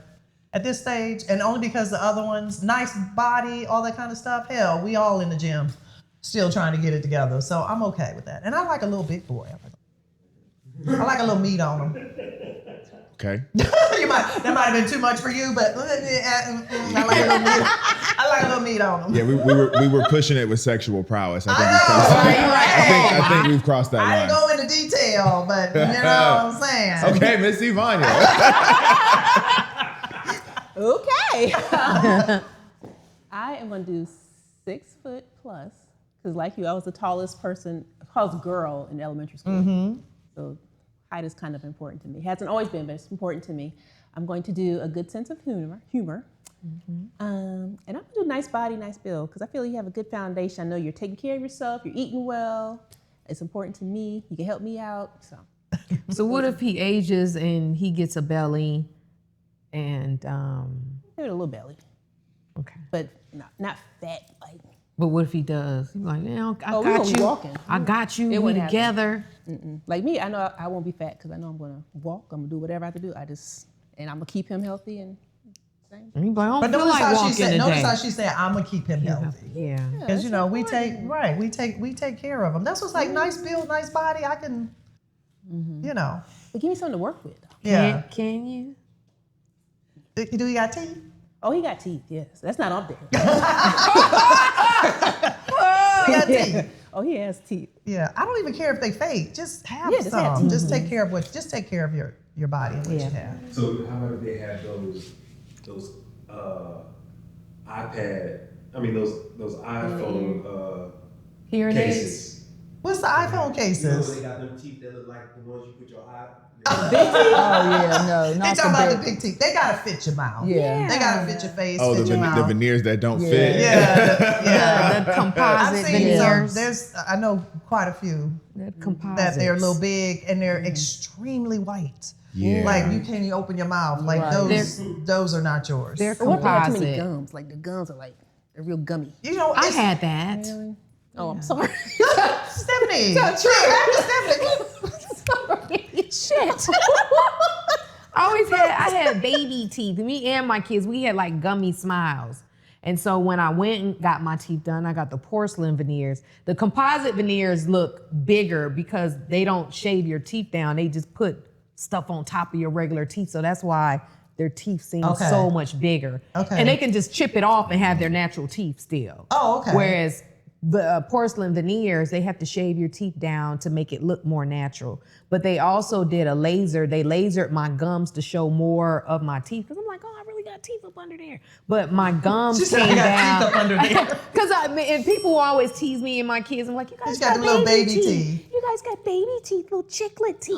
Speaker 1: at this stage, and only because the other ones, nice body, all that kind of stuff, hell, we all in the gym still trying to get it together. So I'm okay with that. And I like a little big boy. I like a little meat on him.
Speaker 6: Okay.
Speaker 1: That might have been too much for you, but I like a little meat. I like a little meat on them.
Speaker 6: Yeah, we were pushing it with sexual prowess. I think we've crossed that
Speaker 1: I
Speaker 6: line.
Speaker 1: didn't go into detail, but you know what I'm saying.
Speaker 6: Okay, Miss Ivania.
Speaker 5: Okay. I am going to do 6 foot plus, because like you, I was the tallest girl in elementary school.
Speaker 1: Mm-hmm.
Speaker 5: So height is kind of important to me. It hasn't always been, but it's important to me. I'm going to do a good sense of humor.
Speaker 1: Mm-hmm.
Speaker 5: And I'm going to do nice body, nice build, because I feel you have a good foundation. I know you're taking care of yourself, you're eating well. It's important to me. You can help me out.
Speaker 3: So what if he ages and he gets a belly and
Speaker 5: Maybe a little belly,
Speaker 3: okay.
Speaker 5: but not fat. Like,
Speaker 3: But what if he does? He's like, yeah, I
Speaker 5: we
Speaker 3: got
Speaker 5: gonna be
Speaker 3: you.
Speaker 5: walking.
Speaker 3: I got you.
Speaker 5: It
Speaker 3: We
Speaker 5: wouldn't happen.
Speaker 3: together.
Speaker 5: like me, I know I won't be fat because I know I'm going to walk. I'm going to do whatever I have to do. And I'm going to keep him healthy and same.
Speaker 3: And he's like, I don't
Speaker 1: But
Speaker 3: feel
Speaker 1: notice
Speaker 3: like
Speaker 1: how she
Speaker 3: walking
Speaker 1: said.
Speaker 3: today.
Speaker 1: Notice how she said, "I'm gonna keep him healthy."
Speaker 3: Yeah.
Speaker 1: Because we take care of him. That's what's like nice build, nice body. I can,
Speaker 5: But give me something to work with.
Speaker 1: yeah.
Speaker 3: Can you?
Speaker 1: Do you got teeth?
Speaker 5: Oh, he got teeth. Yes, that's not up there.
Speaker 1: He got teeth.
Speaker 5: Oh, he has teeth.
Speaker 1: Yeah, I don't even care if they fake. Just have
Speaker 5: Yeah, just have
Speaker 1: some.
Speaker 5: teeth.
Speaker 1: Just take care of your body and what you have.
Speaker 7: So how about if they had those those iPhone
Speaker 3: Hearing aids?
Speaker 7: cases?
Speaker 1: What's the iPhone
Speaker 7: They
Speaker 1: cases?
Speaker 7: got them teeth that look like the ones you put your eye.
Speaker 2: Oh yeah, no,
Speaker 1: They
Speaker 2: not
Speaker 1: talking about the
Speaker 2: big.
Speaker 1: big teeth. They gotta fit your mouth.
Speaker 2: Yeah.
Speaker 1: They gotta fit your face,
Speaker 6: Oh,
Speaker 1: fit your
Speaker 6: the
Speaker 1: mouth.
Speaker 6: veneers that don't
Speaker 2: Yeah.
Speaker 6: fit.
Speaker 1: Yeah.
Speaker 3: The
Speaker 1: I've
Speaker 3: composite
Speaker 1: seen some.
Speaker 3: veneers.
Speaker 1: I know quite a few
Speaker 3: That composite.
Speaker 1: that they're a little big and they're extremely white.
Speaker 6: Yeah.
Speaker 1: Like you can't even open your mouth. Like
Speaker 2: Right.
Speaker 1: those are not yours.
Speaker 3: They're
Speaker 5: Or what if they had too many
Speaker 3: composite.
Speaker 5: gums? Like the gums are like, they're real gummy.
Speaker 3: I had that.
Speaker 5: Oh, I'm sorry.
Speaker 1: Stephanie.
Speaker 3: Shit. I had baby teeth. Me and my kids, we had like gummy smiles. And so when I went and got my teeth done, I got the porcelain veneers. The composite veneers look bigger because they don't shave your teeth down. They just put stuff on top of your regular teeth. So that's why their teeth seem
Speaker 1: Okay.
Speaker 3: so much bigger.
Speaker 1: Okay.
Speaker 3: And they can just chip it off and have their natural teeth still.
Speaker 1: Oh, okay.
Speaker 3: Whereas the porcelain veneers, they have to shave your teeth down to make it look more natural. But they also did a laser. They lasered my gums to show more of my teeth. Because I'm like, oh, I really got teeth up under there. But my gums
Speaker 1: She said,
Speaker 3: came
Speaker 1: "I got
Speaker 3: down.
Speaker 1: teeth up under there."
Speaker 3: Because and people always tease me and my kids. I'm like, you guys
Speaker 1: She's got
Speaker 3: got
Speaker 1: the little baby
Speaker 3: teeth.
Speaker 1: teeth.
Speaker 3: You guys got baby teeth, little chiclet teeth.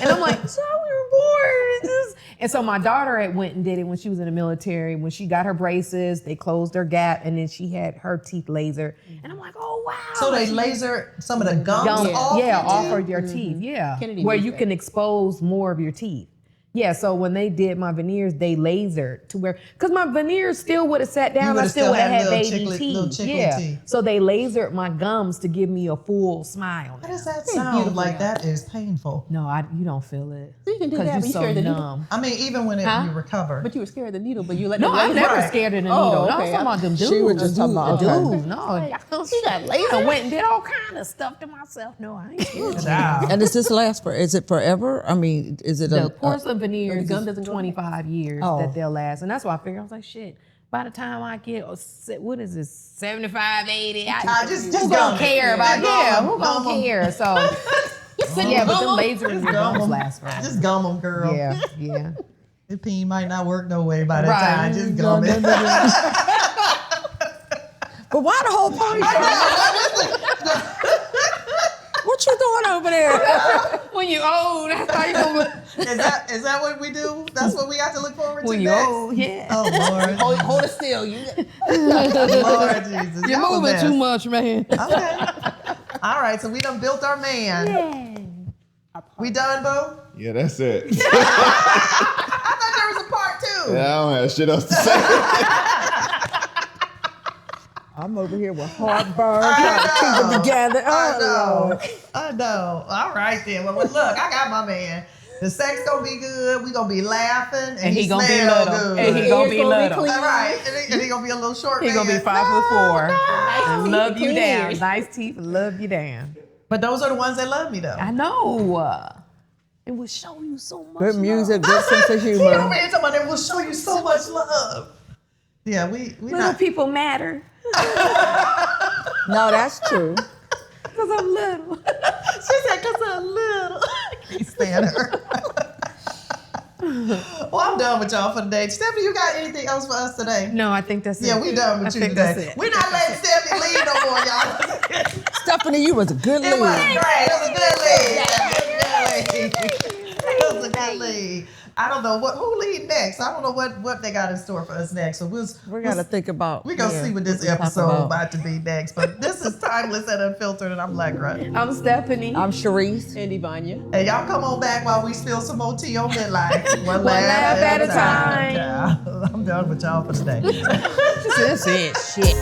Speaker 3: And I'm like, so we were born. And so my daughter had went and did it when she was in the military. When she got her braces, they closed her gap, and then she had her teeth lasered. And I'm like, oh wow.
Speaker 1: So they laser some of the gums
Speaker 3: Gum,
Speaker 1: off.
Speaker 3: yeah,
Speaker 1: your
Speaker 3: off
Speaker 1: teeth?
Speaker 3: of your teeth, yeah.
Speaker 5: Kennedy
Speaker 3: Where
Speaker 5: moved
Speaker 3: you
Speaker 5: that.
Speaker 3: can expose more of your teeth. Yeah, so when they did my veneers, they lasered to where, because my veneers still would have sat down, I
Speaker 1: would've
Speaker 3: still
Speaker 1: still
Speaker 3: would have
Speaker 1: had
Speaker 3: had
Speaker 1: little
Speaker 3: baby
Speaker 1: chicklet-
Speaker 3: teeth.
Speaker 1: little chicklet
Speaker 3: Yeah,
Speaker 1: teeth.
Speaker 3: so they lasered my gums to give me a full smile.
Speaker 1: How does that sound? Like that is painful.
Speaker 3: No, you don't feel it.
Speaker 5: So you can do that,
Speaker 3: Because
Speaker 5: but
Speaker 3: you're
Speaker 5: you
Speaker 3: so
Speaker 5: scared the needle?
Speaker 3: numb.
Speaker 1: I mean, even when you recover.
Speaker 5: But you were scared of the needle, but you let
Speaker 3: No,
Speaker 5: them
Speaker 3: I'm never
Speaker 1: Right.
Speaker 3: scared of the
Speaker 5: Oh,
Speaker 3: needle. No, I'm
Speaker 5: okay.
Speaker 3: talking about them dudes.
Speaker 2: She was just talking about,
Speaker 3: the
Speaker 2: okay.
Speaker 3: dudes. No, she got laser. I went and did all kind of stuff to myself. No, I ain't scared.
Speaker 1: Child.
Speaker 2: And does this last for? Is it forever? I mean, is it
Speaker 3: The
Speaker 2: a
Speaker 3: porcelain veneers
Speaker 5: gum
Speaker 3: is
Speaker 5: doesn't go
Speaker 3: 25 years
Speaker 2: Oh.
Speaker 3: that they'll last. And that's why I figured, I was like, shit, by the time I get, what is this, 75, 80?
Speaker 1: Just
Speaker 3: who
Speaker 1: gum
Speaker 3: gonna
Speaker 1: it.
Speaker 3: care about,
Speaker 1: Yeah,
Speaker 3: who
Speaker 1: gum
Speaker 3: gonna
Speaker 1: 'em.
Speaker 3: care? So Yeah, but them laser
Speaker 1: Just
Speaker 3: in your
Speaker 1: gum
Speaker 3: gums
Speaker 1: 'em.
Speaker 3: last forever.
Speaker 1: Just gum them, girl.
Speaker 3: Yeah, yeah.
Speaker 1: The peen might not work no way by that
Speaker 3: Right.
Speaker 1: time. Just gum it.
Speaker 2: But why the whole ponytail? What you doing over there?
Speaker 3: When you old, that's how you gonna.
Speaker 1: Is that what we do? That's what we got to look forward to
Speaker 3: When you
Speaker 1: next?
Speaker 3: old, yeah.
Speaker 1: Oh, Lord.
Speaker 3: Hold it still. You.
Speaker 1: Lord Jesus.
Speaker 3: You're
Speaker 1: Y'all a
Speaker 3: moving
Speaker 1: mess.
Speaker 3: too much, man.
Speaker 1: Okay. All right, so we done built our man. We done, Bo?
Speaker 6: Yeah, that's it.
Speaker 1: I thought there was a part two.
Speaker 6: Yeah, I don't have shit else to say.
Speaker 2: I'm over here with heartburn, trying to keep it together. Oh, Lord.
Speaker 1: I know. All right then. Well, look, I got my man. The sex gonna be good. We gonna be laughing, and he
Speaker 3: gonna be
Speaker 1: smell
Speaker 3: little.
Speaker 1: good.
Speaker 3: And he gonna be little.
Speaker 1: All right, and he gonna be a little short.
Speaker 3: He gonna be
Speaker 1: man.
Speaker 3: 5'4".
Speaker 5: Nice
Speaker 3: Love
Speaker 5: teeth
Speaker 3: you
Speaker 5: and
Speaker 3: down.
Speaker 5: clean.
Speaker 3: Nice teeth. Love you down.
Speaker 1: But those are the ones that love me, though.
Speaker 3: I know. It will show you so much.
Speaker 2: Good music, good sense of
Speaker 1: He over
Speaker 2: humor.
Speaker 1: here talking about it will show you so much love. Yeah, we
Speaker 3: Little
Speaker 1: not.
Speaker 3: people matter.
Speaker 2: No, that's true.
Speaker 3: Cause I'm little.
Speaker 1: She said, "Cause I'm little." Can't stand her. Well, I'm done with y'all for the day. Stephanie, you got anything else for us today?
Speaker 3: No, I think that's it.
Speaker 1: Yeah, we done with
Speaker 3: I
Speaker 1: you
Speaker 3: think
Speaker 1: today.
Speaker 3: that's it.
Speaker 1: We're not letting Stephanie lead no more, y'all.
Speaker 2: Stephanie, you was a good
Speaker 1: It was
Speaker 2: lead.
Speaker 1: great. It was a good lead. It was a good lead. I don't know who lead next. I don't know what they got in store for us next. So
Speaker 2: We got to think about.
Speaker 1: we're gonna see what this
Speaker 2: talk
Speaker 1: episode about to be next. But this is Timeless and Unfiltered, and I'm Black Rut.
Speaker 3: I'm Stephanie.
Speaker 2: I'm Sharice.
Speaker 5: And Ivania.
Speaker 1: Hey, y'all come on back while we spill some more tea on midlife. One
Speaker 3: laugh at a time.
Speaker 1: Yeah. I'm done with y'all for today.
Speaker 3: That's it. Shit.